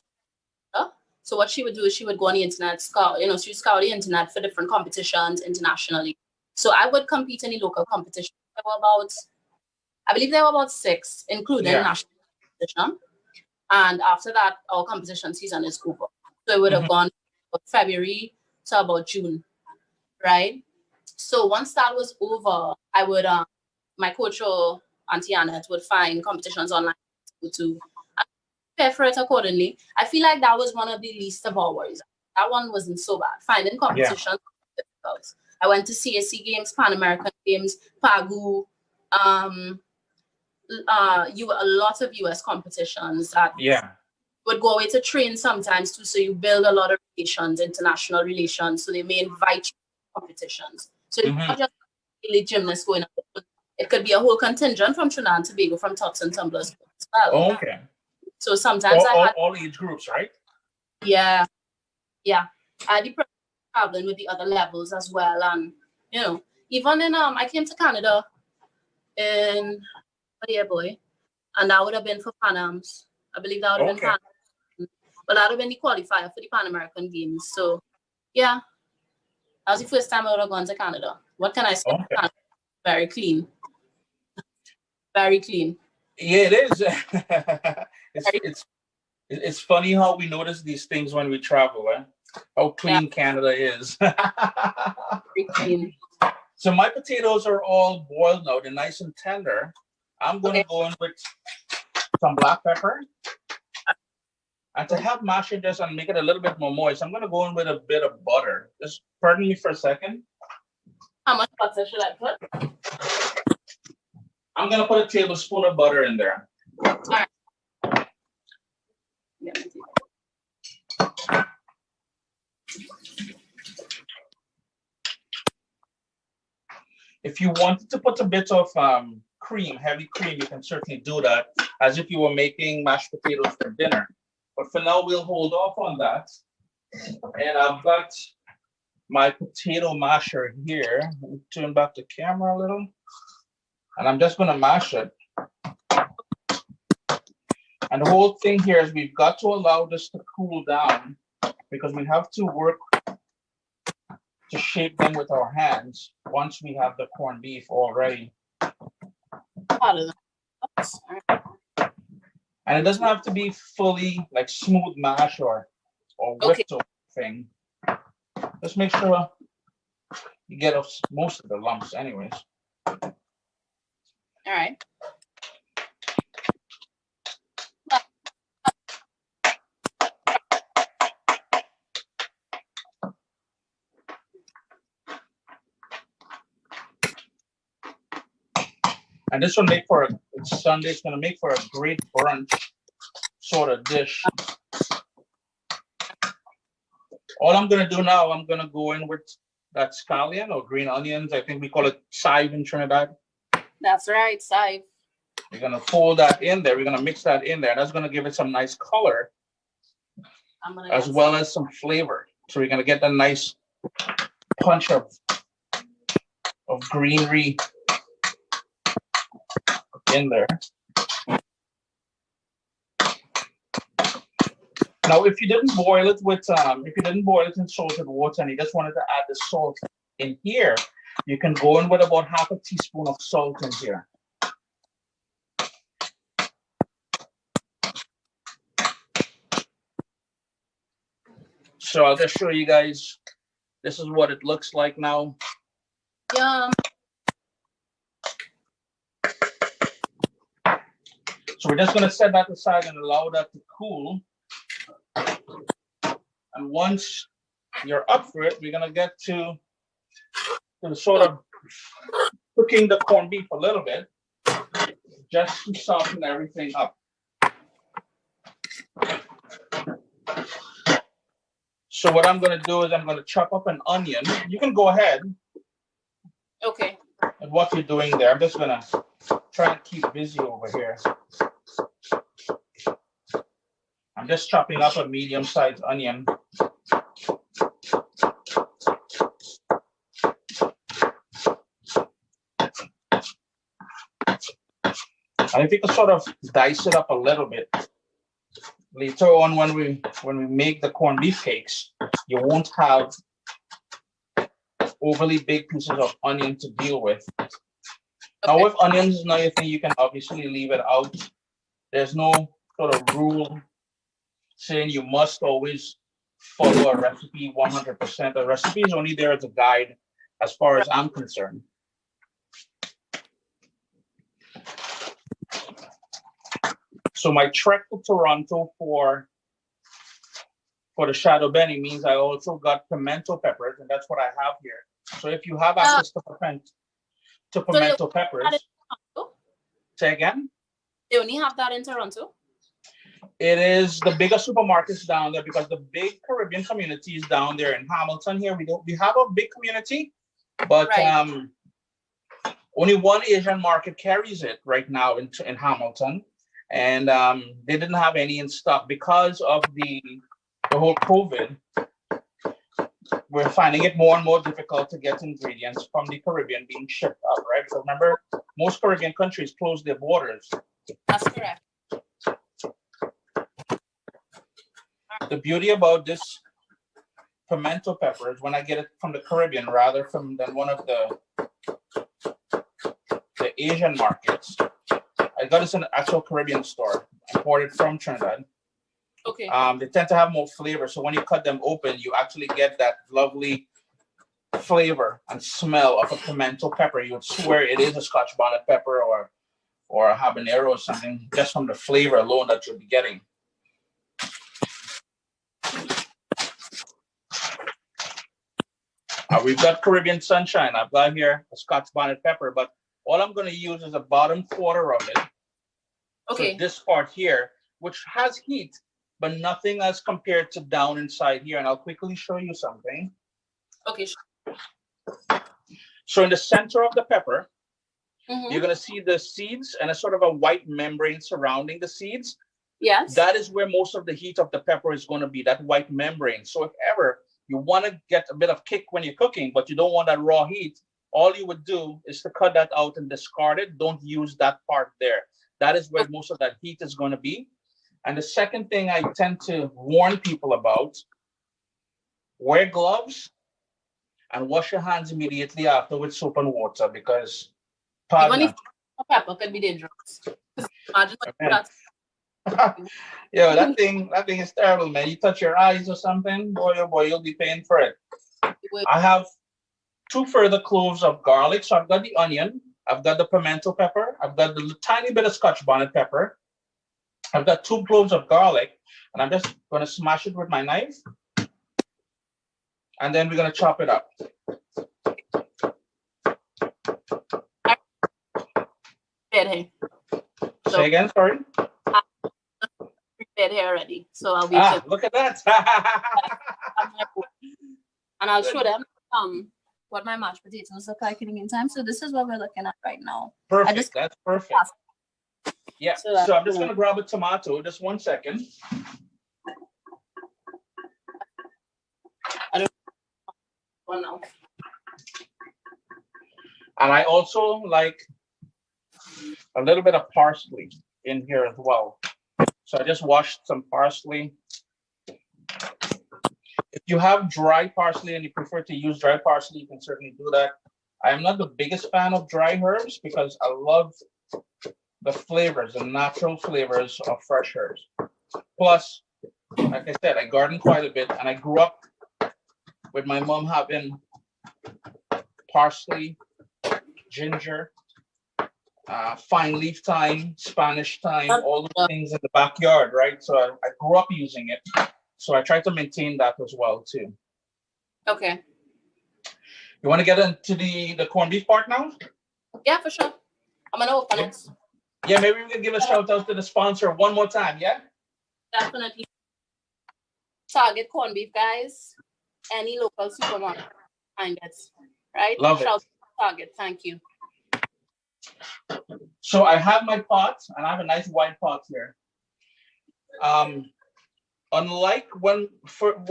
so what she would do is she would go on the internet, scout, she would scout the internet for different competitions internationally. So I would compete in the local competition. I believe there were about 6, including national competition. And after that, our competition season is over. So it would have gone from February to about June, right? So once that was over, I would, my coach or Auntie Annette would find competitions online to prepare for it accordingly. I feel like that was one of the least of our worries. That one wasn't so bad. Finding competition was difficult. I went to CAC Games, Pan American Games, PAGU, a lot of US competitions that would go away to train sometimes too. So you build a lot of relations, international relations. So they may invite you to competitions. So it's not just elite gymnasts going up. It could be a whole contingent from Trinidad and Tobago, from Tots and Tumblers as well. Oh, okay. So sometimes all age groups, right? Yeah. I had the traveling with the other levels as well, and even in I came to Canada in and that would have been for Pan Ams. I believe that would have been Pan Ams. But that would have been the qualifier for the Pan American Games. So yeah, that was the first time I would have gone to Canada. What can I say? Okay. Very clean. Very clean. Yeah, it is. It's funny how we notice these things when we travel, how clean Canada is. Very clean. So my potatoes are all boiled now. They're nice and tender. I'm going to go in with some black pepper. And to help mash it just and make it a little bit more moist, I'm going to go in with a bit of butter. Just pardon me for a second. How much butter should I put? I'm going to put a tablespoon of butter in there. All right. If you wanted to put a bit of cream, heavy cream, you can certainly do that as if you were making mashed potatoes for dinner. But for now, we'll hold off on that. And I've got my potato masher here. Let me turn back the camera a little. And I'm just going to mash it. And the whole thing here is we've got to allow this to cool down because we have to work to shape them with our hands once we have the corned beef all ready. And it doesn't have to be fully like smooth mash or whipped or thing. Just make sure you get most of the lumps anyways. All right. And this will make for it's Sunday. It's going to make for a great brunch sort of dish. All I'm going to do now, I'm going to go in with that scallion or green onions. I think we call it chive in Trinidad. That's right, chive. We're going to fold that in there. We're going to mix that in there. That's going to give it some nice color as well as some flavor. So we're going to get a nice punch of greenery in there. Now, if you didn't boil it in salted water and you just wanted to add the salt in here, you can go in with about half a teaspoon of salt in here. So I'll just show you guys. This is what it looks like now. Yum. So we're just going to set that aside and allow that to cool. And once you're up for it, we're going to get to sort of cooking the corned beef a little bit, just to soften everything up. So what I'm going to do is I'm going to chop up an onion. You can go ahead. Okay. at what you're doing there. I'm just gonna try and keep busy over here. I'm just chopping up a medium-sized onion. And if you can sort of dice it up a little bit, later on when we make the corned beef cakes, you won't have overly big pieces of onion to deal with. Okay. Now with onions is another thing, you can obviously leave it out. There's no sort of rule saying you must always follow a recipe 100%. The recipe is only there as a guide as far as I'm concerned. So my trek to Toronto for the shadow benny means I also got pimento peppers, and that's what I have here. So if you have access to pimento peppers, say again? They only have that in Toronto? It is the biggest supermarkets down there because the big Caribbean community is down there in Hamilton. Here we have a big community, but right. Only one Asian market carries it right now in Hamilton. And they didn't have any in stock because of the whole COVID. We're finding it more and more difficult to get ingredients from the Caribbean being shipped up, right? So remember, most Caribbean countries closed their borders. That's correct. The beauty about this pimento pepper is when I get it from the Caribbean rather than one of the Asian markets. I got this in an actual Caribbean store. I bought it from Trinidad. Okay. They tend to have more flavor. So when you cut them open, you actually get that lovely flavor and smell of a pimento pepper. You would swear it is a Scotch bonnet pepper or a habanero or something, just from the flavor alone that you'll be getting. We've got Caribbean Sunshine. I've got here a Scotch bonnet pepper, but all I'm going to use is the bottom quarter of it. Okay. So this part here, which has heat, but nothing as compared to down inside here. And I'll quickly show you something. Okay. So in the center of the pepper, you're going to see the seeds and a sort of a white membrane surrounding the seeds. Yes. That is where most of the heat of the pepper is going to be, that white membrane. So if ever you want to get a bit of kick when you're cooking, but you don't want that raw heat, all you would do is to cut that out and discard it. Don't use that part there. That is where most of that heat is going to be. And the second thing I tend to warn people about, wear gloves and wash your hands immediately after with soap and water because even if pepper can be dangerous. Imagine that. Yo, that thing is terrible, man. You touch your eyes or something, boy, oh boy, you'll be paying for it. I have 2 further cloves of garlic. So I've got the onion, I've got the pimento pepper, I've got the tiny bit of Scotch bonnet pepper. I've got 2 cloves of garlic, and I'm just going to smash it with my knife. And then we're going to chop it up. Say again, sorry? Prepared here already. So I'll be look at that. And I'll show them what my mashed potatoes look like in the meantime. So this is what we're looking at right now. Perfect. That's perfect. Yeah. So I'm just going to grab a tomato. Just 1 second. I don't know. And I also like a little bit of parsley in here as well. So I just washed some parsley. If you have dry parsley and you prefer to use dry parsley, you can certainly do that. I am not the biggest fan of dry herbs because I love the flavors, the natural flavors of fresh herbs. Plus, like I said, I garden quite a bit, and I grew up with my mom having parsley, ginger, fine leaf thyme, Spanish thyme, all the things in the backyard, right? So I grew up using it. So I try to maintain that as well, too. Okay. You want to get into the corned beef part now? Yeah, for sure. I'm going to open it. Yeah, maybe we can give a shout out to the sponsor one more time, yeah? Definitely. Target corned beef, guys. Any local supermarket find it, right? Love it. Shout out to Target. Thank you. So I have my pot, and I have a nice wide pot here. Unlike when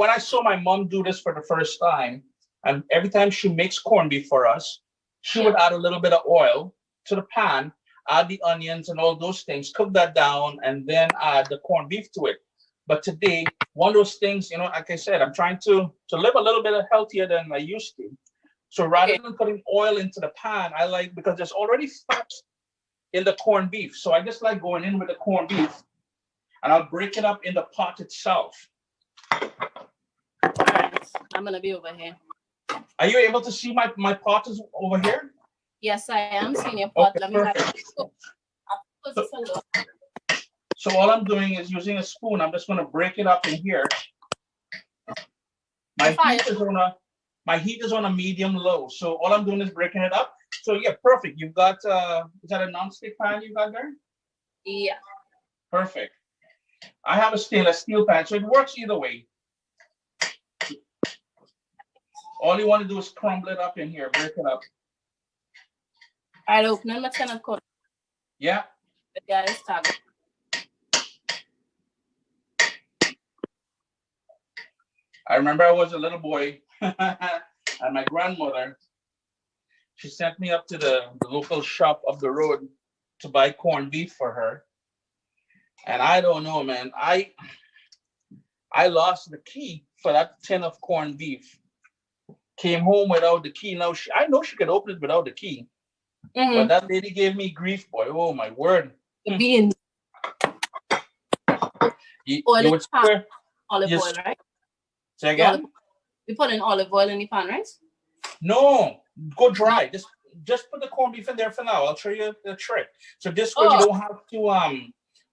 I saw my mom do this for the first time, and every time she makes corned beef for us, she would add a little bit of oil to the pan, add the onions and all those things, cook that down, and then add the corned beef to it. But today, one of those things, like I said, I'm trying to live a little bit healthier than I used to. So rather than putting oil into the pan, I like, because there's already fat in the corned beef. So I just like going in with the corned beef, and I'll break it up in the pot itself. All right, I'm gonna be over here. Are you able to see my pot is over here? Yes, I am seeing your pot. Okay, Let me so all I'm doing is using a spoon. I'm just going to break it up in here. My heat is on a medium low. So all I'm doing is breaking it up. So yeah, perfect. You've got is that a non-stick pan you got there? Yeah. Perfect. I have a stainless steel pan, so it works either way. All you want to do is crumble it up in here, break it up. All right, opening my tin of corn. Yeah. The guys talk. I remember I was a little boy, and my grandmother, she sent me up to the local shop up the road to buy corned beef for her. And I don't know, man, I lost the key for that tin of corned beef. Came home without the key. Now I know she could open it without the key, but that lady gave me grief, boy. Oh my word! The beans. You would swear, olive oil, right? Say again? You put in olive oil in the pan, right? No, go dry. Just put the corned beef in there for now. I'll show you the trick. So this way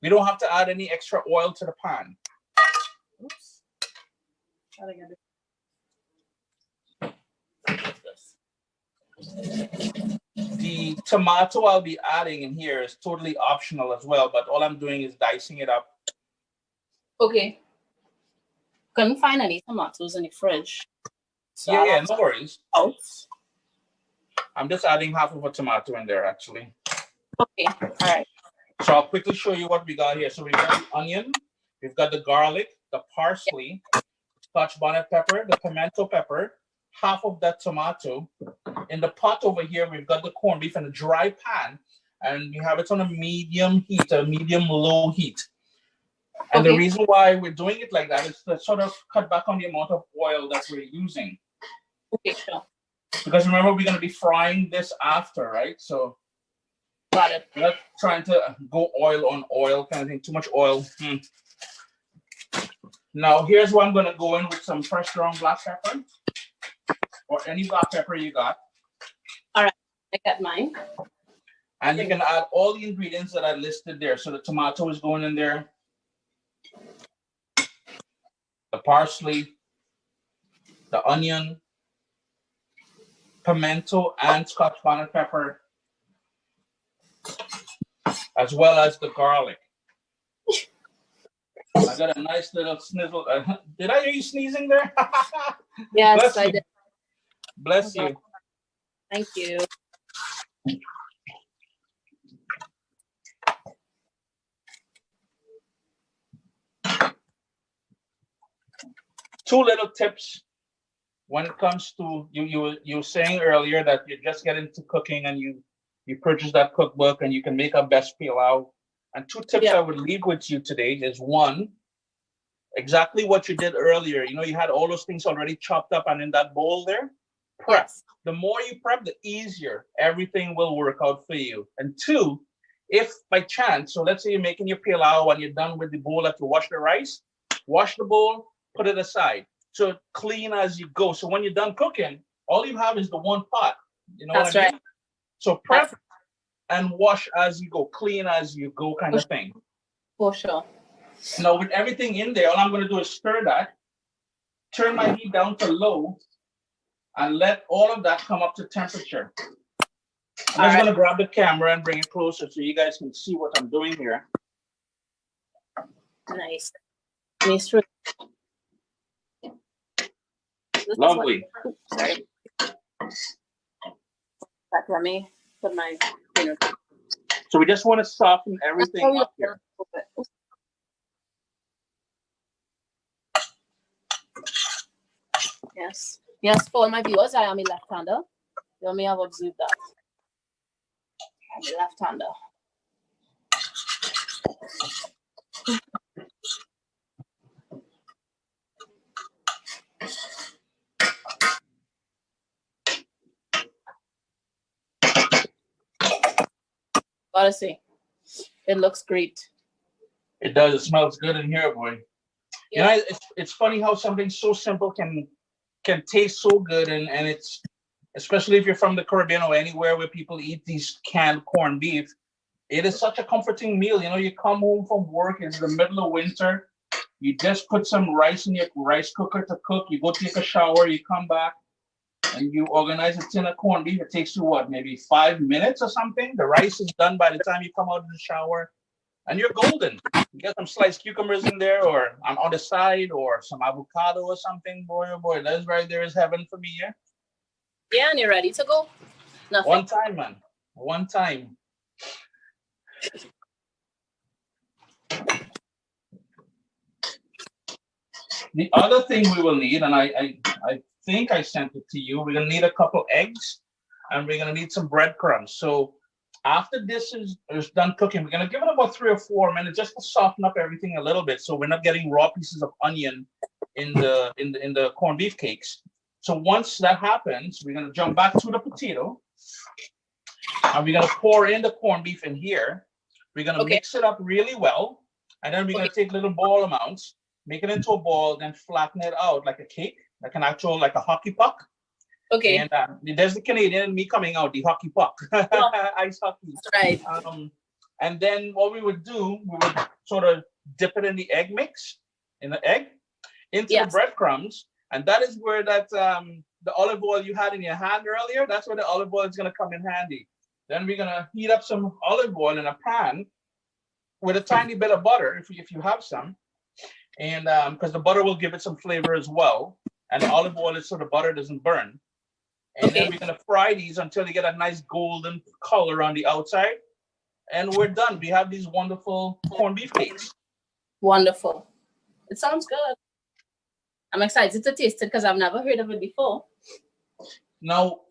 we don't have to add any extra oil to the pan. Oops. The tomato I'll be adding in here is totally optional as well, but all I'm doing is dicing it up. Okay. Couldn't find any tomatoes in the fridge. So yeah, no worries. Out. I'm just adding half of a tomato in there, actually. Okay, all right. So I'll quickly show you what we got here. So we've got the onion, we've got the garlic, the parsley, Scotch bonnet pepper, the pimento pepper, half of that tomato. In the pot over here, we've got the corned beef in a dry pan, and we have it on a medium heat, a medium-low heat. And the reason why we're doing it like that is to sort of cut back on the amount of oil that we're using. Okay, sure. Because remember, we're going to be frying this after, right? So got it. We're not trying to go oil on oil kind of thing, too much oil. Now, here's where I'm going to go in with some fresh ground black pepper, or any black pepper you got. All right, I got mine. And you can add all the ingredients that I listed there. So the tomato is going in there, the parsley, the onion, pimento, and Scotch bonnet pepper, as well as the garlic. I got a nice little snizzle. Did I hear you sneezing there? Yes, I did. Bless you. Thank you. Two little tips when it comes to you were saying earlier that you're just getting into cooking and you purchase that cookbook and you can make a best pilau. And two tips I would leave with you today is one, exactly what you did earlier. You know, you had all those things already chopped up and in that bowl there. Prep. Yes. The more you prep, the easier everything will work out for you. And two, if by chance, so let's say you're making your pilau and you're done with the bowl that you wash the rice, wash the bowl, put it aside. So clean as you go. So when you're done cooking, all you have is the one pot. You know what I mean? Right. So prep and wash as you go, clean as you go kind of thing. For sure. Now with everything in there, all I'm going to do is stir that, turn my heat down to low, and let all of that come up to temperature. I'm just going to grab the camera and bring it closer so you guys can see what I'm doing here. Nice. Lovely. Sorry. Let me put my So we just want to soften everything up here. Yes. Yes, for all my viewers, I am a left-hander. You may have observed that. I'm a left-hander. Gotta say, it looks great. It does. It smells good in here, boy. Yeah. You know, it's funny how something so simple can taste so good, and it's, especially if you're from the Caribbean or anywhere where people eat these canned corned beef, it is such a comforting meal. You know, you come home from work, it's the middle of winter, you just put some rice in your rice cooker to cook, you go take a shower, you come back, and you organize a tin of corned beef. It takes you what, maybe 5 minutes or something? The rice is done by the time you come out of the shower, and you're golden. You get some sliced cucumbers in there, or on the side, or some avocado or something. Boy, oh boy, that's right there is heaven for me, yeah? Yeah, and you're ready to go? Nothing. One time, man. One time. The other thing we will need, and I think I sent it to you, we're going to need a couple eggs, and we're going to need some breadcrumbs. So after this is done cooking, we're going to give it about 3 or 4 minutes just to soften up everything a little bit, so we're not getting raw pieces of onion in the corned beef cakes. So once that happens, we're going to jump back to the potato, and we're going to pour in the corned beef in here. We're going to mix it up really well, and then we're going to take little ball amounts, make it into a ball, then flatten it out like a cake, like an actual, like a hockey puck. Okay. And there's the Canadian in me coming out, the hockey puck, ice hockey. That's right. And then what we would do, we would sort of dip it in the egg mix, in the egg, into the breadcrumbs. And that is where that the olive oil you had in your hand earlier, that's where the olive oil is going to come in handy. Then we're going to heat up some olive oil in a pan with a tiny bit of butter, if you have some. And because the butter will give it some flavor as well. And the olive oil is so the butter doesn't burn. And then we're going to fry these until they get a nice golden color on the outside. And we're done. We have these wonderful corned beef cakes. Wonderful. It sounds good. I'm excited to taste it because I've never heard of it before. Now,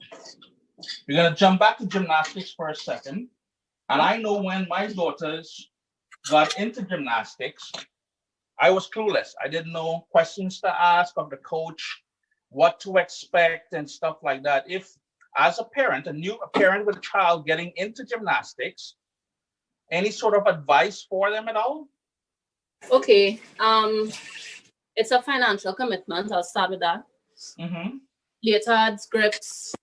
we're going to jump back to gymnastics for a second. And I know when my daughters got into gymnastics, I was clueless. I didn't know questions to ask of the coach, what to expect and stuff like that. If, as a parent, a parent with a child getting into gymnastics, any sort of advice for them at all? Okay. It's a financial commitment. I'll start with that. Mm-hmm. Leotards, grips,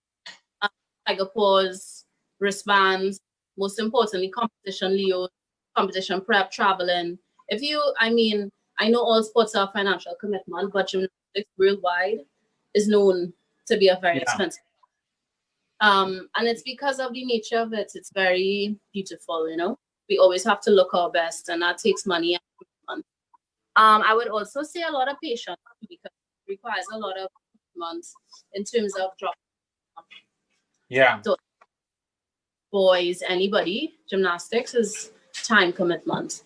tiger paws, wristbands, most importantly, competition Leo, competition prep, traveling. I know all sports are financial commitment, but gymnastics worldwide is known to be a very expensive. And it's because of the nature of it. It's very beautiful, you know. We always have to look our best, and that takes money and commitment. I would also say a lot of patience, because it requires a lot of commitment in terms of dropping. Yeah. So, boys, anybody, gymnastics is time commitment.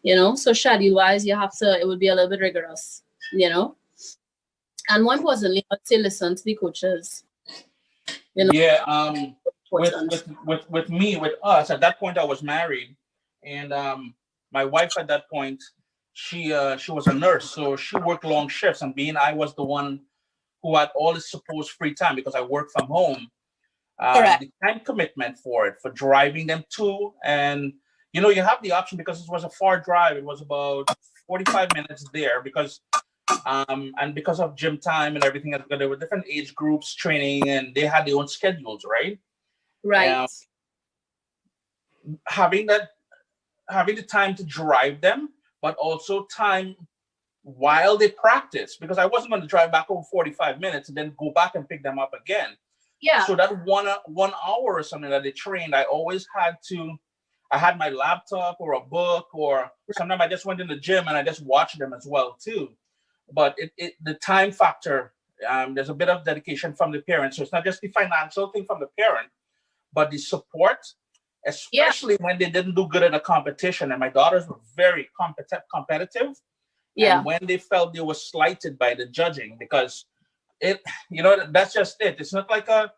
You know, so schedule-wise, it would be a little bit rigorous, you know. And more importantly, I'd say listen to the coaches. You know? Yeah, with us, at that point I was married, and my wife at that point, she was a nurse, so she worked long shifts, and I was the one who had all the supposed free time because I worked from home. The time commitment for driving them to, and you know, you have the option because it was a far drive. It was about 45 minutes there because, and because of gym time and everything, there were different age groups training, and they had their own schedules, right? Right. Having the time to drive them, but also time while they practice, because I wasn't going to drive back over 45 minutes and then go back and pick them up again. Yeah. So that 1 hour or something that they trained, I had my laptop or a book, or sometimes I just went in the gym and I just watched them as well too. But the time factor, there's a bit of dedication from the parents. So it's not just the financial thing from the parent, but the support especially when they didn't do good in a competition. And my daughters were very competitive. Yeah. And when they felt they were slighted by the judging, because that's just it. It's not like a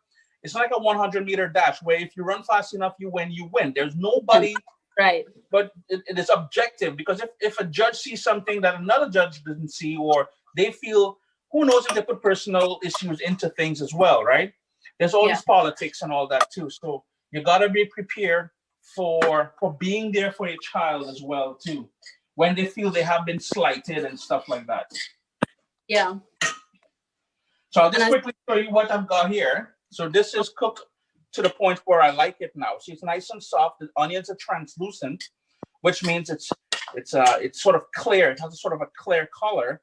100-meter dash where if you run fast enough, you win. There's nobody. Right. But it is objective, because if a judge sees something that another judge didn't see, or they feel, who knows if they put personal issues into things as well, right? There's all this politics and all that too. So you got to be prepared for being there for your child as well too, when they feel they have been slighted and stuff like that. Yeah. So I'll just quickly show you what I've got here. So this is cooked to the point where I like it now. See, it's nice and soft. The onions are translucent, which means it's sort of clear. It has a sort of a clear color,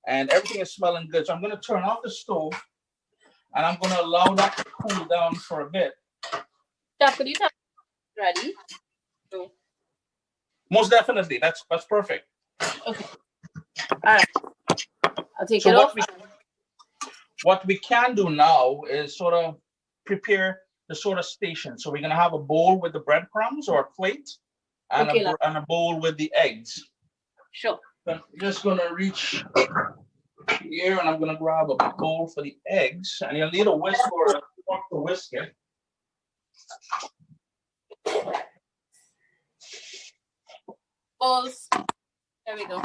and everything is smelling good. So I'm going to turn off the stove, and I'm going to allow that to cool down for a bit. Chef, could you tell me ready? Oh. Most definitely. That's perfect. Okay. All right. I'll take it off. What we can do now is sort of prepare the sort of station. So we're going to have a bowl with the breadcrumbs, or a plate, and, a bowl with the eggs. Sure. I'm just going to reach here, and I'm going to grab a bowl for the eggs. And you'll need a whisk or a fork to whisk it. Bowls. There we go.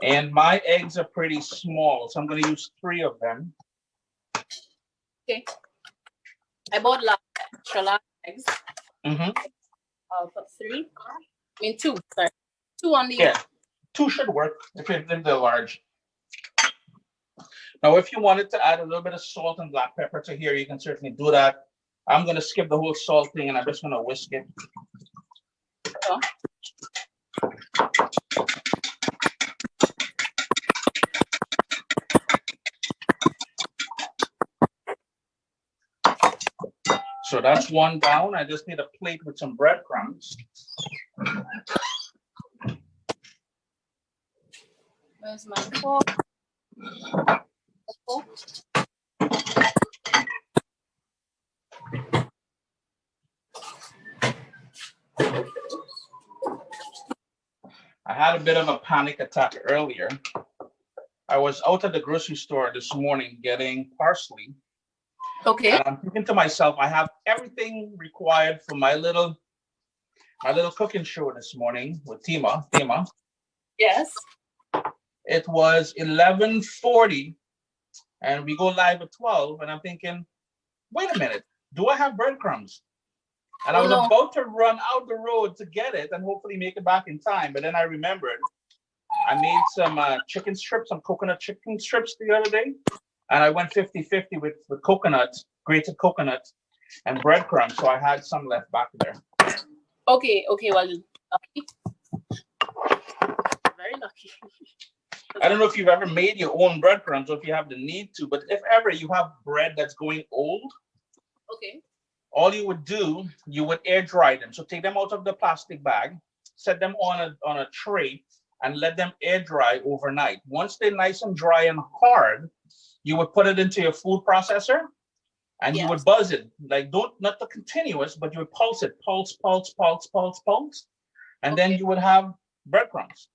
And my eggs are pretty small, so I'm going to use 3 of them. Okay. I bought extra large eggs. Mm-hmm. I'll put 3. I mean 2. Sorry, 2 on the. Yeah, 2 should work if they're large. Now, if you wanted to add a little bit of salt and black pepper to here, you can certainly do that. I'm going to skip the whole salt thing, and I'm just going to whisk it. Oh. So that's 1 down. I just need a plate with some breadcrumbs. Where's my fork? I had a bit of a panic attack earlier. I was out at the grocery store this morning getting parsley. Okay. And I'm thinking to myself, I have everything required for my little cooking show this morning with Thema. Yes. It was 11:40, and we go live at 12. And I'm thinking, wait a minute, do I have breadcrumbs? And I was about to run out the road to get it and hopefully make it back in time. But then I remembered I made some chicken strips, some coconut chicken strips the other day. And I went 50-50 with coconut, grated coconut, and breadcrumbs. So I had some left back there. Okay, well, lucky. Very lucky. I don't know if you've ever made your own breadcrumbs or if you have the need to, but if ever you have bread that's going old, okay, all you would do, you would air dry them. So take them out of the plastic bag, set them on a tray, and let them air dry overnight. Once they're nice and dry and hard, you would put it into your food processor, and you would buzz it. Like, not the continuous, but you would pulse it, pulse, and then you would have breadcrumbs.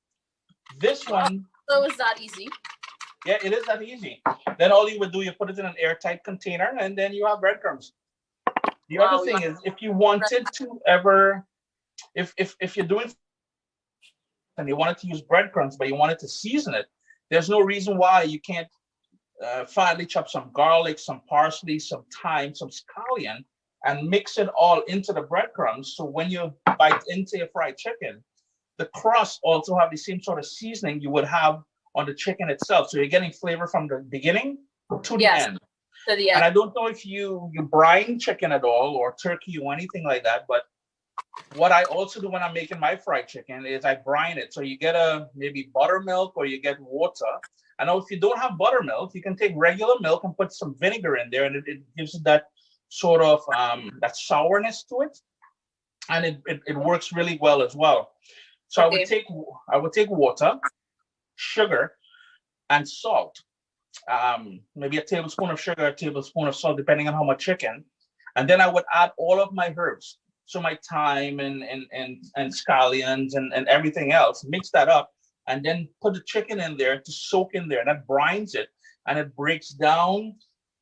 This one. So is that easy? Yeah, it is that easy. Then all you would do, you put it in an airtight container, and then you have breadcrumbs. The other thing is, if you wanted to ever, if you're doing and you wanted to use breadcrumbs, but you wanted to season it, there's no reason why you can't finely chop some garlic, some parsley, some thyme, some scallion, and mix it all into the breadcrumbs. So when you bite into your fried chicken, the crust also have the same sort of seasoning you would have on the chicken itself. So you're getting flavor from the beginning to the end. To the end. And I don't know if you brine chicken at all, or turkey or anything like that, but what I also do when I'm making my fried chicken is I brine it. So you get maybe buttermilk, or you get water. I know if you don't have buttermilk, you can take regular milk and put some vinegar in there, and it gives it that sort of that sourness to it, and it works really well as well. So I would take water, sugar, and salt. Maybe a tablespoon of sugar, a tablespoon of salt, depending on how much chicken. And then I would add all of my herbs. So my thyme and scallions and everything else, mix that up, and then put the chicken in there to soak in there. And that brines it, and it breaks down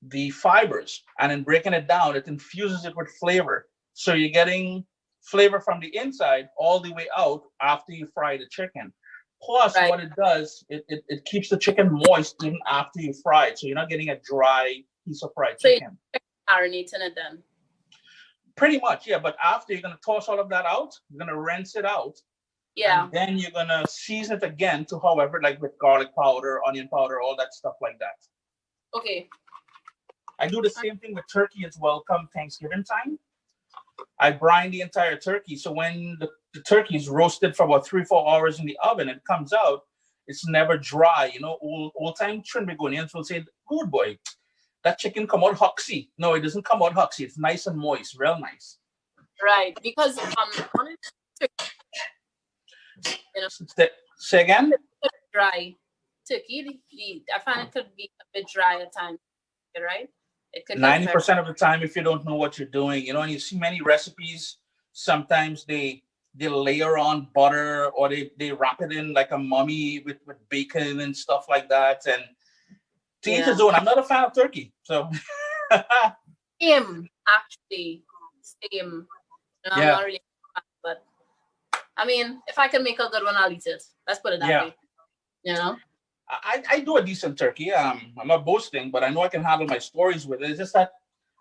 the fibers. And in breaking it down, it infuses it with flavor. So you're getting flavor from the inside all the way out after you fry the chicken. Plus, what it does, it keeps the chicken moist even after you fry it. So you're not getting a dry piece of fried chicken. So you're marinating it then? Pretty much, yeah. But after, you're going to toss all of that out. You're going to rinse it out. Yeah. And then you're going to season it again to however, like with garlic powder, onion powder, all that stuff like that. Okay. I do the same thing with turkey as well come Thanksgiving time. I brine the entire turkey. So when the turkey is roasted for about 3-4 hours in the oven, it comes out, it's never dry. You know, old time Trinbagonians will say, good boy, that chicken come out hoxy. No, it doesn't come out hoxy. It's nice and moist, real nice. Right, because you know, say again? Dry turkey, I find it could be a bit dry at times, right? It could 90% of the time, if you don't know what you're doing, you know, and you see many recipes, sometimes they layer on butter, or they wrap it in like a mummy with bacon and stuff like that. And to each his own. I'm not a fan of turkey, so. Same, actually, same. I'm not really a fan, but I mean, if I can make a good one, I'll eat it. Let's put it that way. You know. I do a decent turkey. I'm not boasting, but I know I can handle my stories with it. It's just that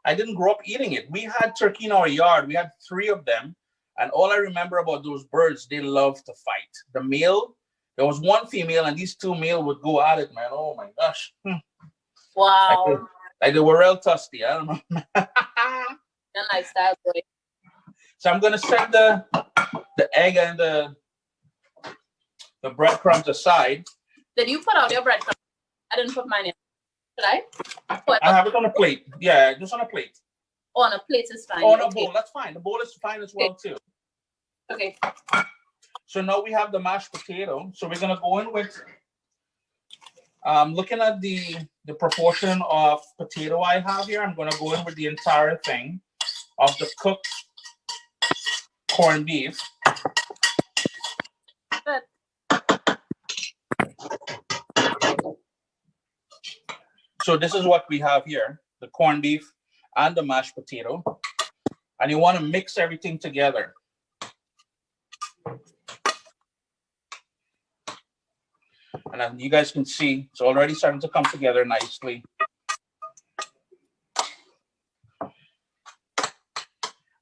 I didn't grow up eating it. We had turkey in our yard. We had 3 of them. And all I remember about those birds, they love to fight. The male, there was 1 female, and these 2 male would go at it, man. Oh my gosh. Wow. Like they were real thirsty. I don't know. A nice style boy. So I'm gonna set the egg and the breadcrumbs aside. Did you put out your breadcrumbs? I didn't put mine in. Did I? I have it on a plate. Yeah, just on a plate. Oh, on a plate is fine. Oh, on a bowl. That's fine. The bowl is fine as well, too. Okay. So now we have the mashed potato. So we're gonna go in with looking at the proportion of potato I have here. I'm gonna go in with the entire thing of the cooked corned beef. Good. So this is what we have here, the corned beef and the mashed potato. And you want to mix everything together. And as you guys can see, it's already starting to come together nicely.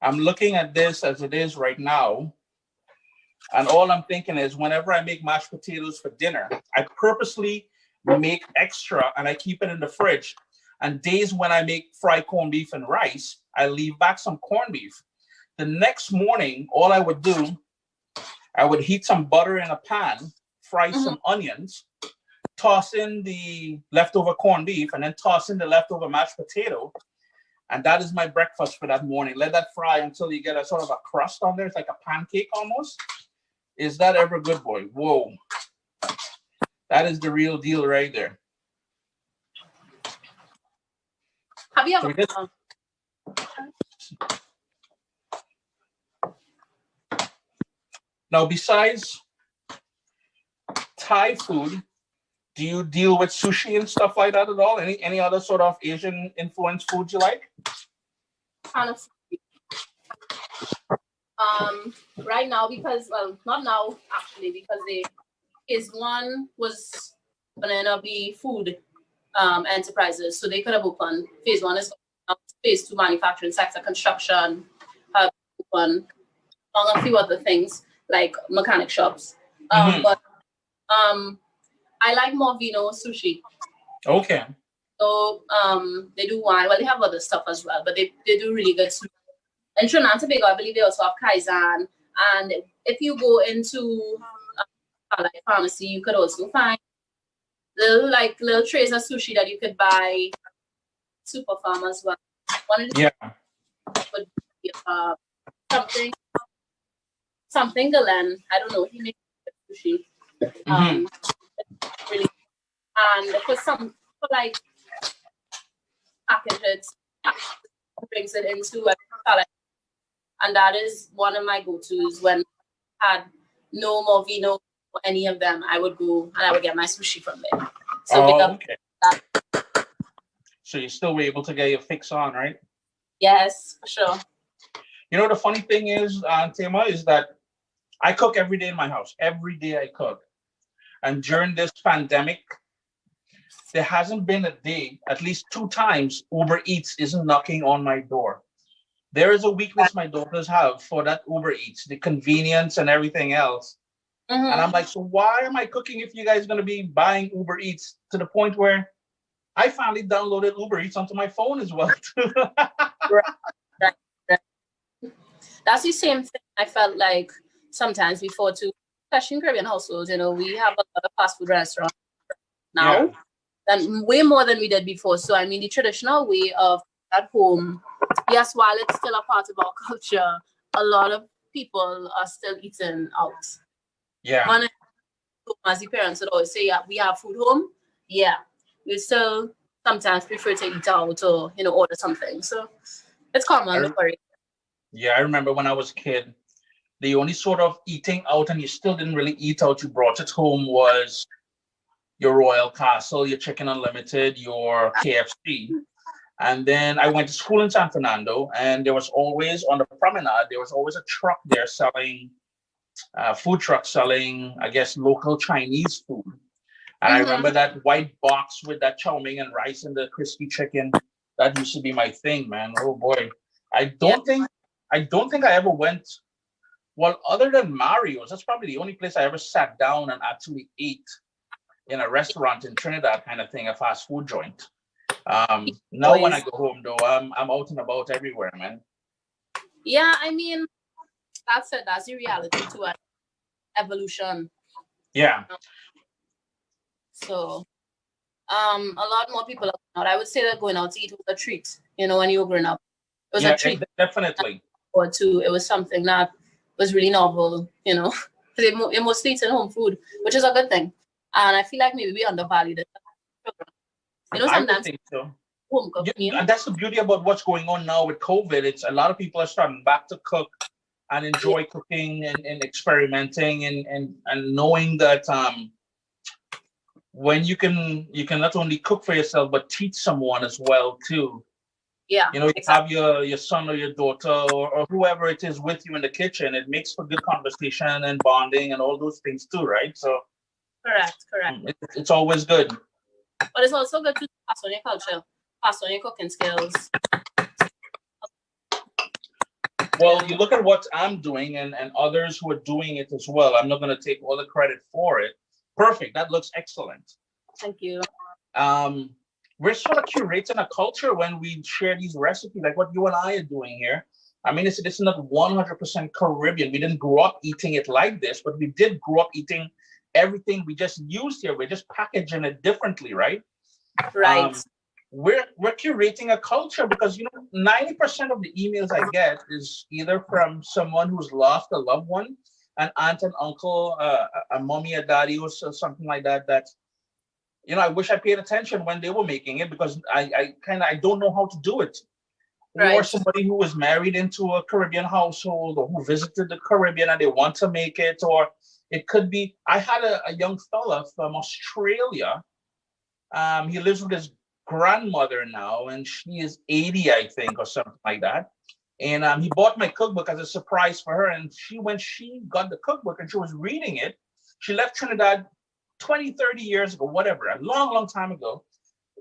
I'm looking at this as it is right now. And all I'm thinking is whenever I make mashed potatoes for dinner, I purposely make extra and I keep it in the fridge. And days when I make fried corned beef and rice, I leave back some corned beef. The next morning, all I would do, I would heat some butter in a pan, fry some onions, toss in the leftover corned beef, and then toss in the leftover mashed potato. And that is my breakfast for that morning. Let that fry until you get a sort of a crust on there. It's like a pancake almost. Is that ever good, boy? Whoa. That is the real deal right there. Have you ever... Now, besides Thai food, do you deal with sushi and stuff like that at all? Any other sort of Asian influenced foods you like? Honestly, right now, because, well, not now actually, because phase 1 was going to be food enterprises, so they could have opened. Phase 1 is phase 2, manufacturing sector, construction, open, among a few other things like mechanic shops. But I like more vino sushi. Okay. So they do wine. Well, they have other stuff as well, but they do really good sushi. In Trinidad and Tobago, I believe they also have kaizen. And if you go into like pharmacy, you could also find little trays of sushi that you could buy super farm as well. One of the would be something Galen. I don't know. He makes sushi. Really, and for like packages, brings it into a salad. And that is one of my go-tos. When I had no Movino or any of them, I would go and I would get my sushi from there. So okay. So you still were able to get your fix on, right? Yes, for sure. You know, the funny thing is, Thema, is that I cook every day in my house. Every day I cook. And during this pandemic, there hasn't been a day, at least 2 times, Uber Eats isn't knocking on my door. There is a weakness my daughters have for that Uber Eats, the convenience and everything else. Mm-hmm. And I'm like, so why am I cooking if you guys are going to be buying Uber Eats, to the point where I finally downloaded Uber Eats onto my phone as well. Right. That's the same thing I felt like sometimes before too, especially in Caribbean households. You know, we have a lot of fast food restaurants now, than way more than we did before. So I mean, the traditional way of at home, yes, while it's still a part of our culture, a lot of people are still eating out. Yeah. As the parents would always say, yeah, we have food home. Yeah, we still sometimes prefer to eat out or, you know, order something. So it's common, don't worry. Yeah, I remember when I was a kid, the only sort of eating out, and you still didn't really eat out, you brought it home, was your Royal Castle, your Chicken Unlimited, your KFC. And then I went to school in San Fernando, and there was always, on the promenade, there was always a truck there selling, food truck selling, I guess, local Chinese food. And I remember that white box with that chow mein and rice and the crispy chicken. That used to be my thing, man. Oh boy. I don't think I ever went, well, other than Mario's. That's probably the only place I ever sat down and actually ate in a restaurant in Trinidad, kind of thing, a fast food joint. Now when I go home though, I'm out and about everywhere, man. Yeah, I mean, that's the reality to it. Evolution. Yeah. So a lot more people are going out. I would say that going out to eat was a treat, you know, when you were growing up. It was a treat. Definitely. Or two, it was something that was really novel, you know. You're mostly eating home food, which is a good thing. And I feel like maybe we undervalued it. You know, sometimes I think so. home cooking. And that's the beauty about what's going on now with COVID. It's a lot of people are starting back to cook and enjoy cooking and experimenting and knowing that when you can not only cook for yourself but teach someone as well too. Yeah. You know, you have your son or your daughter or whoever it is with you in the kitchen. It makes for good conversation and bonding and all those things too, right? So correct. It's always good. But it's also good to pass on your culture, pass on your cooking skills. Well, you look at what I'm doing and others who are doing it as well. I'm not going to take all the credit for it. Perfect. That looks excellent. Thank you. We're sort of curating a culture when we share these recipes, like what you and I are doing here. I mean, it's not 100% Caribbean. We didn't grow up eating it like this, but we did grow up eating everything we just used here. We're just packaging it differently, right? Right. We're curating a culture because, you know, 90% of the emails I get is either from someone who's lost a loved one, an aunt and uncle, a mommy, a daddy, or something like that. That, you know, I wish I paid attention when they were making it because I don't know how to do it. Right. Or somebody who was married into a Caribbean household or who visited the Caribbean and they want to make it. Or it could be, I had a young fella from Australia. He lives with his grandmother now, and she is 80, I think, or something like that. And he bought my cookbook as a surprise for her. And when she got the cookbook and she was reading it, she left Trinidad 20, 30 years ago, whatever, a long, long time ago.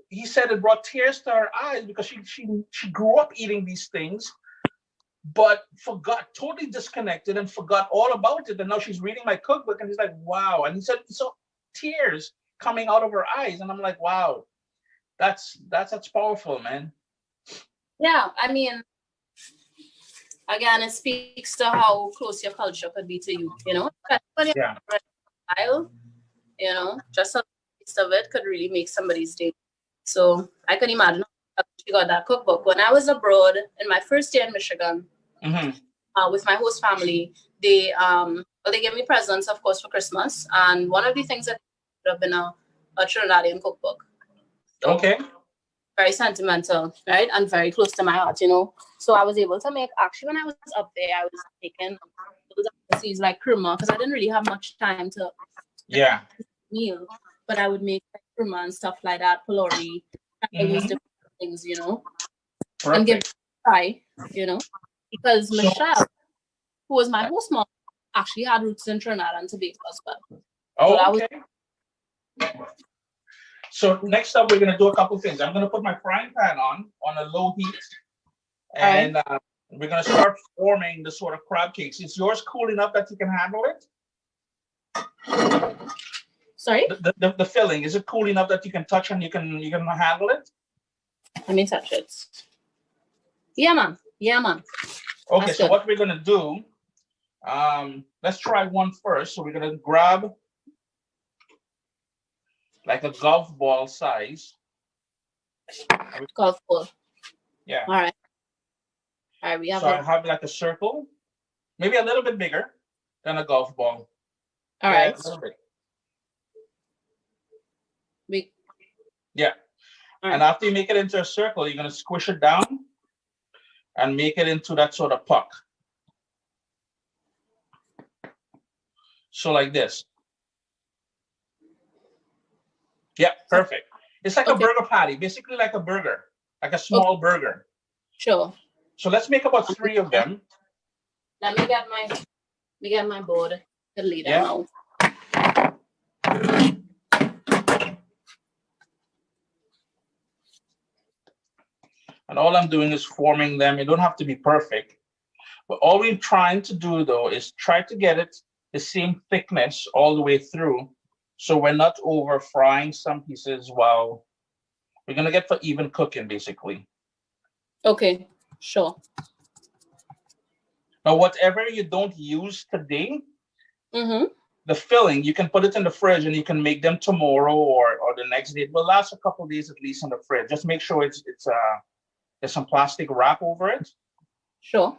He said it brought tears to her eyes because she grew up eating these things, but totally disconnected and forgot all about it. And now she's reading my cookbook and he's like, wow. And he said, so tears coming out of her eyes. And I'm like, wow, that's powerful, man. Yeah, I mean, again, it speaks to how close your culture could be to you, you know? Yeah. Style, you know, just a piece of it could really make somebody's day. So I can imagine how she got that cookbook. When I was abroad in my first year in Michigan, with my host family, they gave me presents, of course, for Christmas. And one of the things that would have been a Trinidadian cookbook. So, okay. very sentimental, right? And very close to my heart, you know. So I was able to make, actually, when I was up there, I was making those activities like kurma, because I didn't really have much time to meal, but I would make like kurma and stuff like that, pulori. I use different things, you know, and give it a try, you know, because Michelle, who was my host mom, actually had roots in Trinidad and Tobago as well. Oh, okay. So next up, we're going to do a couple things. I'm going to put my frying pan on a low heat, and we're going to start forming the sort of crab cakes. Is yours cool enough that you can handle it? Sorry? The filling, is it cool enough that you can touch and you can handle it? Let me touch it. Yeah, man. Yeah, man. Okay, so what we're going to do, let's try one first. So we're going to grab like a golf ball size. Golf ball. Yeah. All right. All right. We have. So I have like a circle, maybe a little bit bigger than a golf ball. All right. A little bit. Big. Yeah. Right. And after you make it into a circle, you're going to squish it down and make it into that sort of puck. So like this. Yeah, perfect. It's like a burger patty, basically like a burger, like a small burger. Sure. So let's make about 3 of them. Let me get my board to lead them out. And all I'm doing is forming them. You don't have to be perfect. But all we're trying to do, though, is try to get it the same thickness all the way through. So we're not over frying some pieces while we're going to get for even cooking, basically. Okay, sure. Now, whatever you don't use today, the filling, you can put it in the fridge and you can make them tomorrow or the next day. It will last a couple of days at least in the fridge. Just make sure there's some plastic wrap over it. Sure.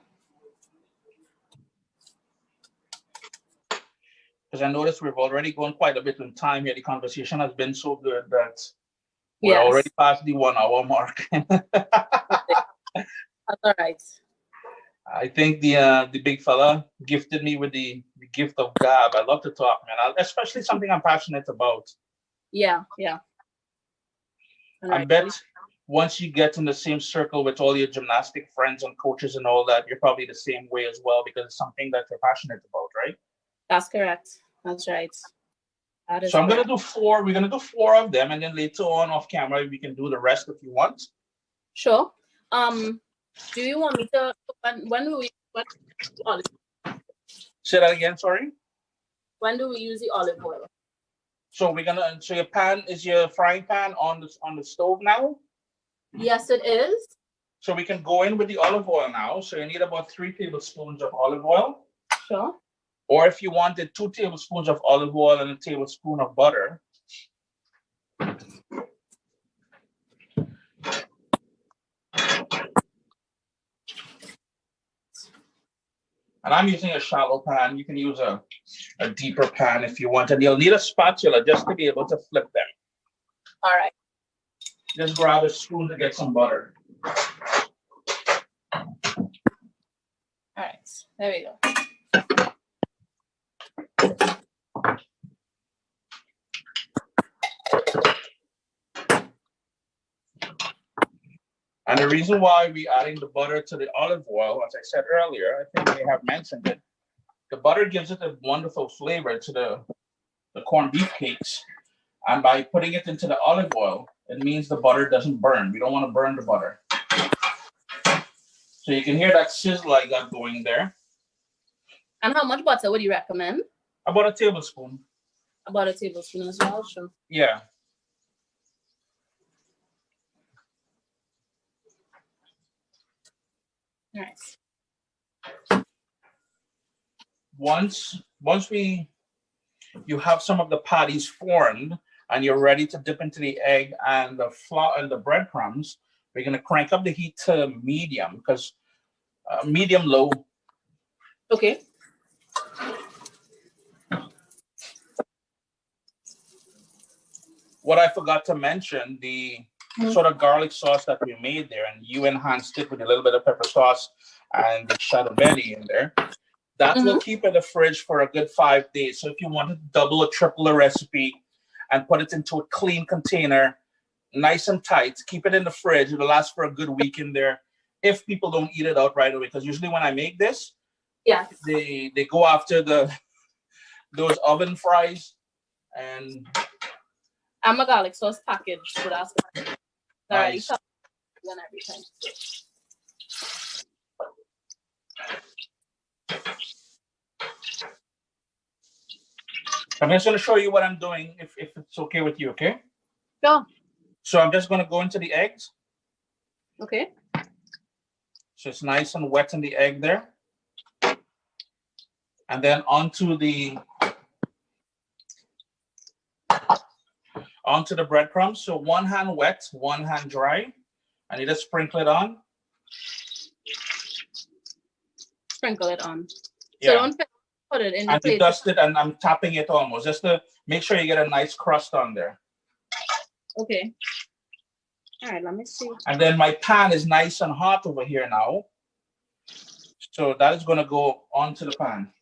Because I noticed we've already gone quite a bit in time here. The conversation has been so good that we're already past the 1 hour mark. That's all right. I think the big fella gifted me with the gift of gab. I love to talk, man. Especially something I'm passionate about. Yeah. I bet once you get in the same circle with all your gymnastic friends and coaches and all that, you're probably the same way as well because it's something that you're passionate about, right? That's correct. That's right. So I'm going to do 4. We're going to do 4 of them, and then later on off camera, we can do the rest if you want. Sure. Do you want me to, when do we, Say that again, sorry? When do we use the olive oil? So so your pan, is your frying pan on the stove now? Yes, it is. So we can go in with the olive oil now. So you need about 3 tablespoons of olive oil. Sure. Or if you wanted 2 tablespoons of olive oil and a tablespoon of butter. And I'm using a shallow pan. You can use a deeper pan if you want. And you'll need a spatula just to be able to flip them. All right. Just grab a spoon to get some butter. All right. There we go. And the reason why we're adding the butter to the olive oil, as I said earlier, I think they have mentioned it, the butter gives it a wonderful flavor to the corned beef cakes. And by putting it into the olive oil, it means the butter doesn't burn. We don't want to burn the butter. So you can hear that sizzle I got going there. And how much butter would you recommend? About a tablespoon. About a tablespoon as well, sure. Yeah. Nice. Once you have some of the patties formed and you're ready to dip into the egg and the flour and the breadcrumbs, we're going to crank up the heat to medium, because medium low. Okay. What I forgot to mention, the sort of garlic sauce that we made there, and you enhanced it with a little bit of pepper sauce and the shado belly in there. That will keep in the fridge for a good 5 days. So if you want to double or triple a recipe and put it into a clean container, nice and tight, keep it in the fridge. It'll last for a good week in there if people don't eat it out right away. Because usually when I make this, they go after those oven fries. And I'm a garlic sauce package, so that's nice. And everything. I'm just going to show you what I'm doing, if it's okay with you, okay? Sure. So I'm just going to go into the eggs. Okay. So it's nice and wet in the egg there. And then onto the breadcrumbs. So one hand wet, one hand dry. I need to sprinkle it on. Sprinkle it on. Yeah. So don't put it in the plate. And dust it, and I'm tapping it almost just to make sure you get a nice crust on there. Okay. All right, let me see. And then my pan is nice and hot over here now. So that is going to go onto the pan.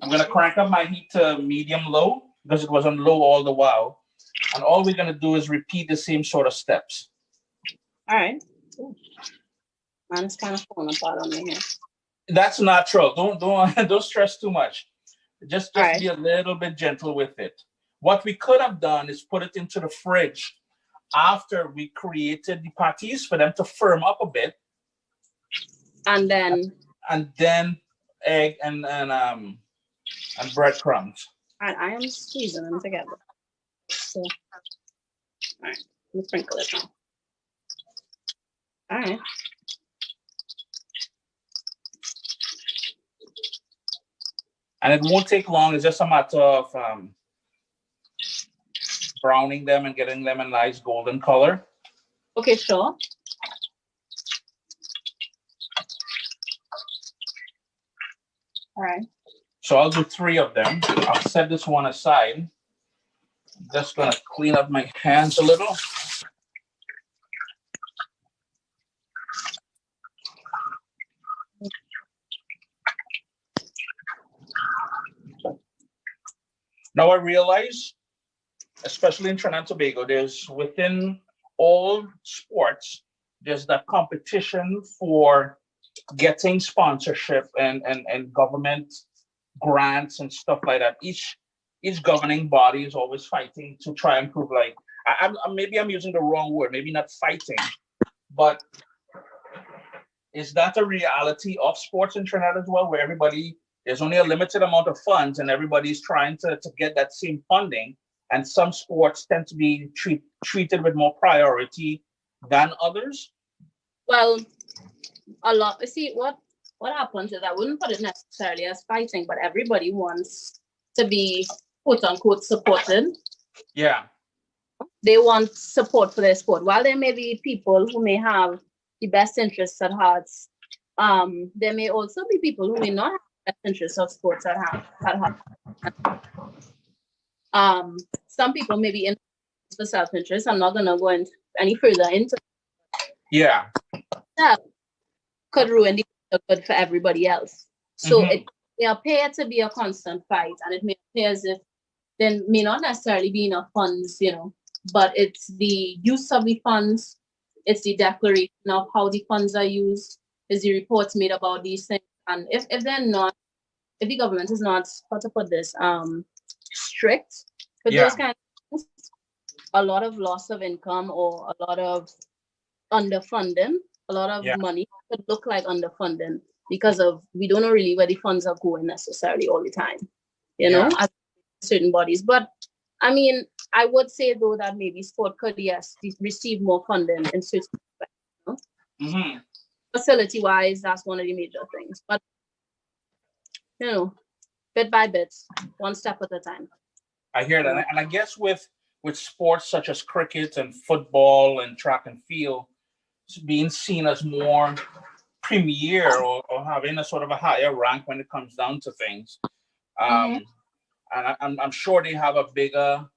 I'm going to crank up my heat to medium-low because it was on low all the while. And all we're going to do is repeat the same sort of steps. All right. Ooh. Man, it's kind of falling apart on me here. That's natural. Don't stress too much. Just right. Be a little bit gentle with it. What we could have done is put it into the fridge after we created the patties for them to firm up a bit. And then egg and breadcrumbs. And I am squeezing them together. So, all right, let me sprinkle it now. All right. And it won't take long. It's just a matter of browning them and getting them a nice golden color. Okay, sure. All right. So I'll do 3 of them. I'll set this one aside. I'm just gonna clean up my hands a little. Now I realize, especially in Trinidad and Tobago, there's within all sports, there's that competition for getting sponsorship and government grants and stuff like that. Each governing body is always fighting to try and prove, like, maybe I'm using the wrong word, maybe not fighting, but is that a reality of sports in Trinidad as well, where there's only a limited amount of funds and everybody's trying to get that same funding, and some sports tend to be treated with more priority than others? Well, a lot. See, what happens is, I wouldn't put it necessarily as fighting, but everybody wants to be quote unquote supported. Yeah. They want support for their sport. While there may be people who may have the best interests at heart, there may also be people who may not have the best interests of sports at heart. Some people may be in for self-interest. I'm not gonna go any further into. Yeah. That could ruin the good for everybody else. So it may appear to be a constant fight, and it may appear as if there may not necessarily be enough funds, but it's the use of the funds, it's the declaration of how the funds are used, is the reports made about these things. And if the government is not, how to put this, strict with those kind of things, a lot of loss of income or a lot of underfunding, a lot of money could look like underfunding because of, we don't know really where the funds are going necessarily all the time, at certain bodies. But I mean, I would say though that maybe sport could, receive more funding in certain aspects. Facility wise, that's one of the major things. But bit by bit, one step at a time. I hear that, and I guess with sports such as cricket and football and track and field being seen as more premier or having a sort of a higher rank when it comes down to things, and I'm sure they have a bigger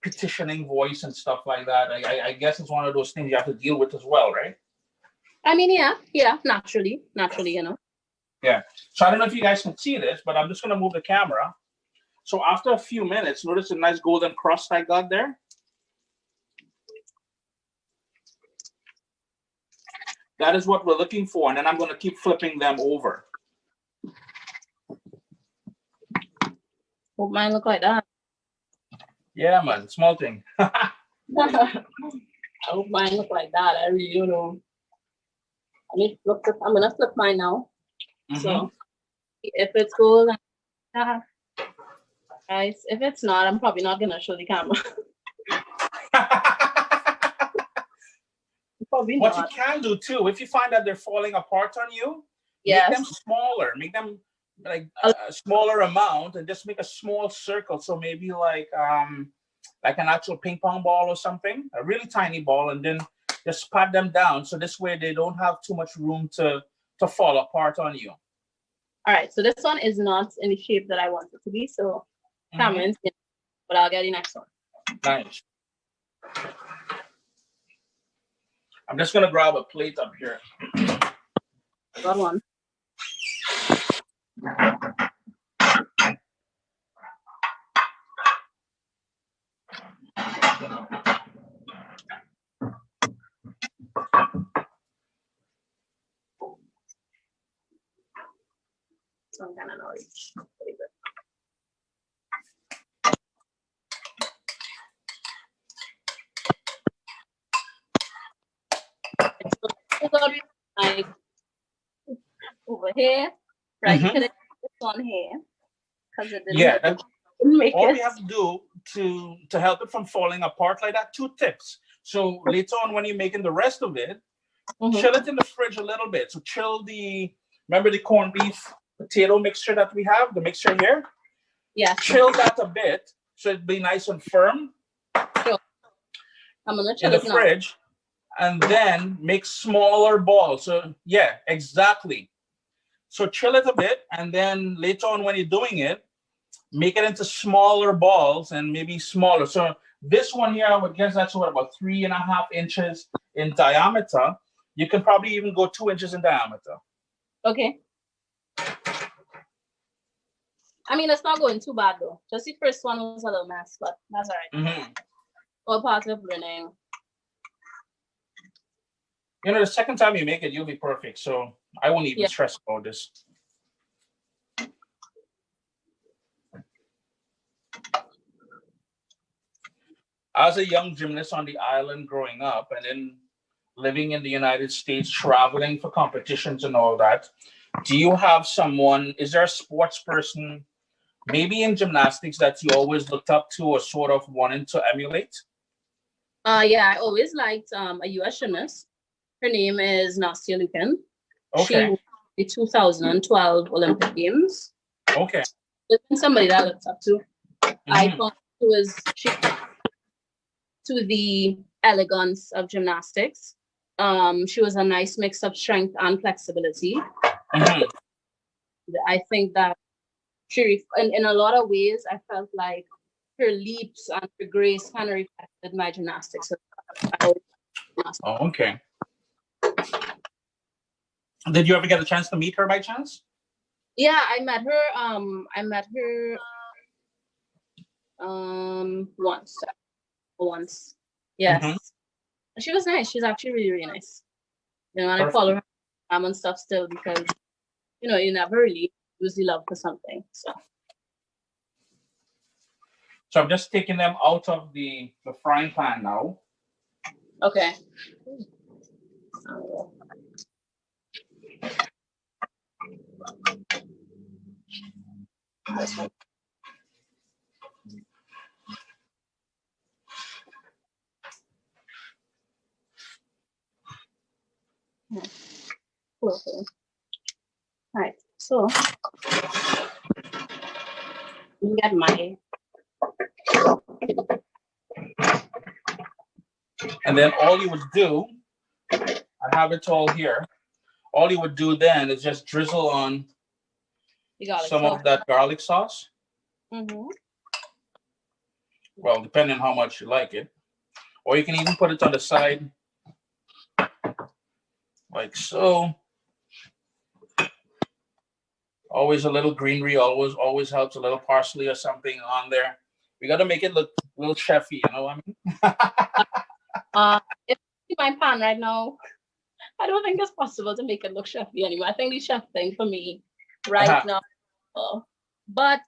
petitioning voice and stuff like that. I guess it's one of those things you have to deal with as well, right? I mean, yeah, naturally, you know. Yeah. So I don't know if you guys can see this, but I'm just going to move the camera. So after a few minutes, notice a nice golden crust I got there? That is what we're looking for. And then I'm going to keep flipping them over. Hope mine look like that. Yeah, man. Small thing. I hope mine look like that. I really don't know. I'm going to flip mine now. Mm-hmm. So if it's gold, guys, if it's not, I'm probably not going to show the camera. Probably what not. You can do too, if you find that they're falling apart on you, yes. Make them smaller. Make them like a smaller amount, and just make a small circle. So maybe like an actual ping pong ball or something, a really tiny ball, and then just pat them down. So this way they don't have too much room to fall apart on you. All right. So this one is not in the shape that I want it to be. So Cameron's, but I'll get the next one. Nice. I'm just going to grab a plate up here. Got one. Some kind of knowledge. Like over here, right? You could have this one here because it didn't. All we have to do to help it from falling apart like that, 2 tips. So later on, when you're making the rest of it, chill it in the fridge a little bit. So chill remember the corned beef potato mixture that we have, the mixture here? Yeah. Chill that a bit so it'd be nice and firm. Sure. I'm gonna chill in the fridge. And then make smaller balls. So yeah, exactly. So chill it a bit, and then later on when you're doing it, make it into smaller balls and maybe smaller. So this one here, I would guess that's about 3.5 inches in diameter. You can probably even go 2 inches in diameter. Okay. I mean, it's not going too bad though. Just the first one was a little mess, but that's all right. All part of learning. You know, the second time you make it, you'll be perfect. So I won't even stress about this. As a young gymnast on the island growing up and then living in the United States, traveling for competitions and all that, do you have is there a sports person, maybe in gymnastics, that you always looked up to or sort of wanted to emulate? Yeah, I always liked a U.S. gymnast. Her name is Nastia Lucan. Okay. She won the 2012 Olympic Games. Okay. Somebody that I looked up to. I thought she to the elegance of gymnastics. She was a nice mix of strength and flexibility. I think that she, in a lot of ways, I felt like her leaps and her grace kind of reflected my gymnastics. Okay. Did you ever get a chance to meet her by chance? Yeah, I met her once. Yes. She was nice. She's actually really, really nice. You know, and I follow her and stuff still because, you know, you never really lose the love for something. So I'm just taking them out of the frying pan now. Okay. Okay. All right. So you get my. And then all you would do, I have it all here. All you would do then is just drizzle on some of that garlic sauce. Well, depending on how much you like it. Or you can even put it on the side, like so. Always a little greenery, always helps. A little parsley or something on there. We got to make it look a little chefy, you know what I mean? If you see my pan right now, I don't think it's possible to make it look chefy anymore. I think the chef thing for me right now. But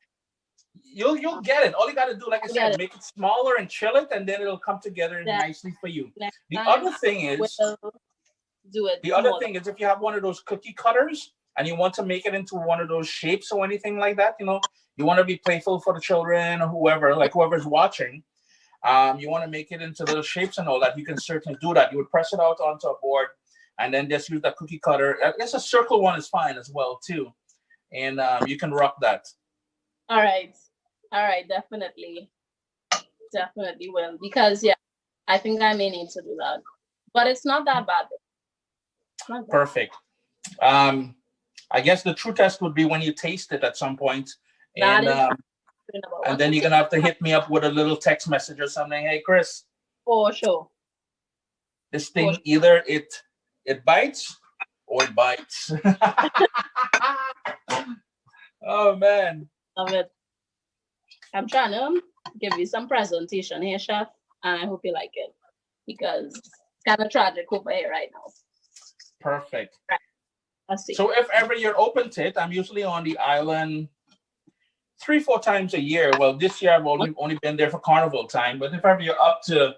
you'll get it. All you got to do, like I said, make it smaller and chill it, and then it'll come together nicely for you. The other thing is, if you have one of those cookie cutters and you want to make it into one of those shapes or anything like that, you know, you want to be playful for the children or whoever's watching. You want to make it into little shapes and all that. You can certainly do that. You would press it out onto a board and then just use that cookie cutter. I guess a circle one is fine as well too, and you can rock that. All right, definitely will, because I think I may need to do that, but it's not that bad. Perfect. I guess the true test would be when you taste it at some point, and then you're gonna have to hit me up with a little text message or something. Hey, Chris. For sure. This thing either it bites or it bites. Oh man. Love it. I'm trying to give you some presentation here, chef, and I hope you like it, because it's kind of tragic over here right now. Perfect. Right. Let's see. So if ever you're open to it, I'm usually on the island 3-4 times a year. Well, this year I've only been there for carnival time, but if ever you're up to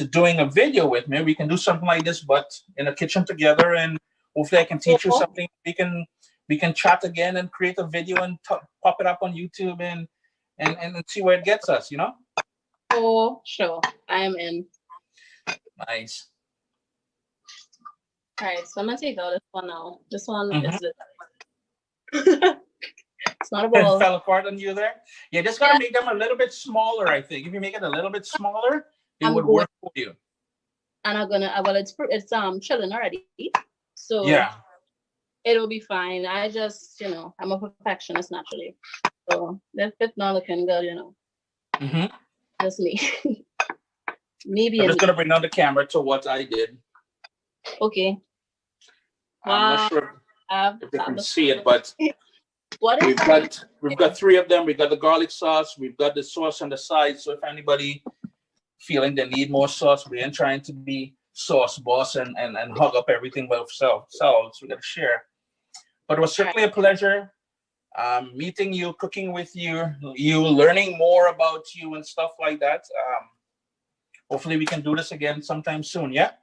doing a video with me, we can do something like this, but in a kitchen together, and hopefully I can teach you something. We can chat again and create a video and pop it up on YouTube and see where it gets us, you know? Oh, sure. I am in. Nice. All right, so I'm gonna take out this one now. This one is it's not a ball. It fell apart on you there. Yeah, just gotta make them a little bit smaller. I think if you make it a little bit smaller, it would work for you. And I'm gonna. Well, it's chilling already, so it'll be fine. I just, I'm a perfectionist naturally, so that fit not looking good, Just me. Maybe I'm just gonna bring down the camera to what I did. Okay. I'm not sure if you can see it, but we've got 3 of them. We've got the garlic sauce. We've got the sauce on the side. So if anybody feeling they need more sauce, we ain't trying to be sauce boss and hug up everything by ourselves. We got to share. But it was certainly a pleasure meeting you, cooking with you, learning more about you and stuff like that. Hopefully we can do this again sometime soon. Yeah.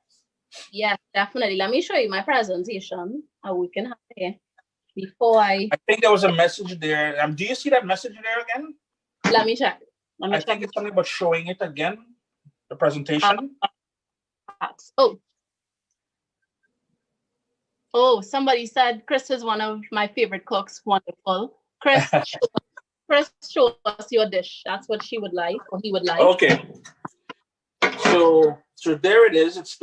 Yes, definitely. Let me show you my presentation. We can have it before I think there was a message there. Do you see that message there again? Let me check. I think it's something about showing it again, the presentation. Somebody said Chris is one of my favorite cooks. Wonderful. Chris, show us your dish. That's what she would like, or he would like. Okay. So there it is. It's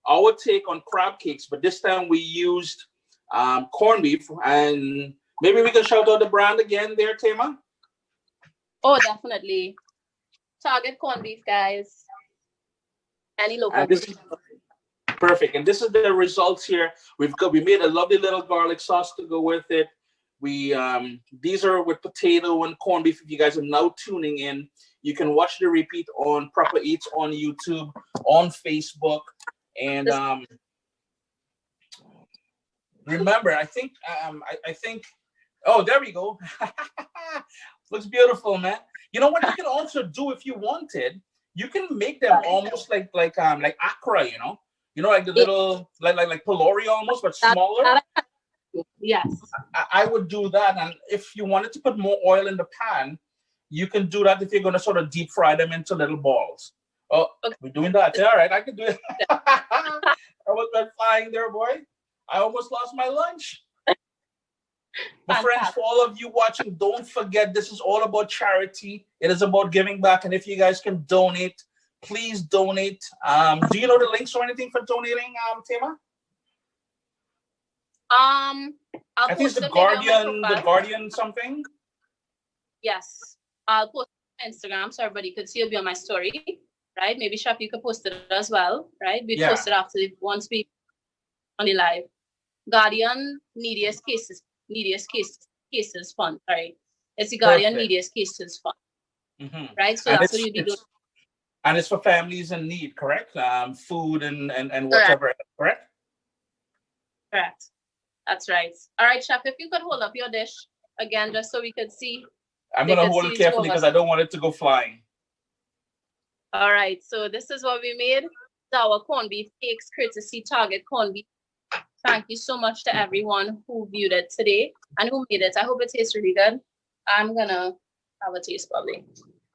our take on crab cakes, but this time we used corned beef, and maybe we can shout out the brand again there, Thema. Oh, definitely. Target corned beef, guys. Any local. Perfect. And this is the results here. We made a lovely little garlic sauce to go with it. These are with potato and corned beef. If you guys are now tuning in, you can watch the repeat on Propa Eats on YouTube, on Facebook, and remember, I think. Oh, there we go. Looks beautiful, man. You know what you can also do if you wanted? You can make them almost like akra, like the little like pylori almost, but smaller. Yes. I would do that, and if you wanted to put more oil in the pan, you can do that if you're going to sort of deep fry them into little balls. Oh, okay. We're doing that. Yeah, all right, I can do it. I was flying there, boy. I almost lost my lunch. But friends, for all of you watching, don't forget, this is all about charity. It is about giving back, and if you guys can donate, please donate. Do you know the links or anything for donating, Thema? I think it's the Guardian something. Yes, I'll post Instagram so everybody could see. It'll be on my story, right? Maybe Shop, you could post it as well, right? We Yeah. post it after once we on the live. Guardian neediest cases fund. Sorry, it's the Guardian Perfect. neediest cases fund, right? So And that's what you'll be doing. And it's for families in need, correct? Food and whatever, correct? Correct. That's right. All right, Chef, if you could hold up your dish again, just so we could see. I'm going to hold it carefully because I don't want it to go flying. All right, so this is what we made. Our corned beef cakes, courtesy Target corned beef. Thank you so much to everyone who viewed it today and who made it. I hope it tastes really good. I'm going to have a taste probably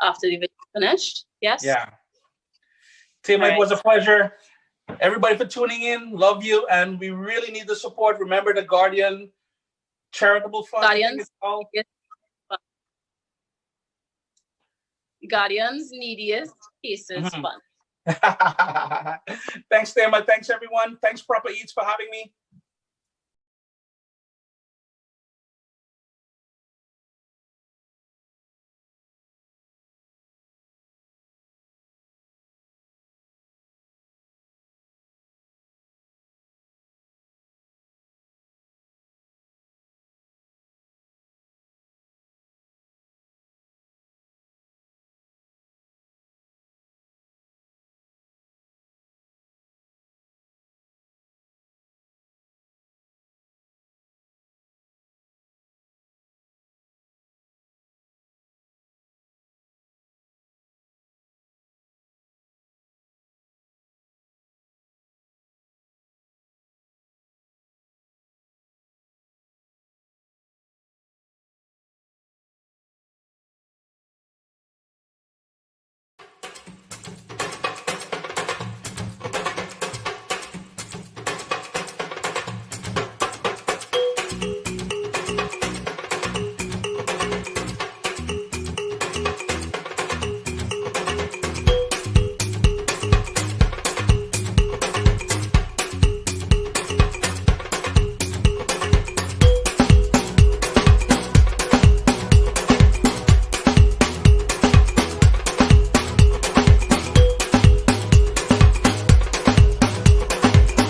after the video finished. Yes? Yeah. Thema, it was a pleasure. Everybody for tuning in. Love you. And we really need the support. Remember the Guardian Charitable Fund. Guardians Neediest Cases Fund. Thanks, Thema. Thanks, everyone. Thanks, Propa Eats, for having me.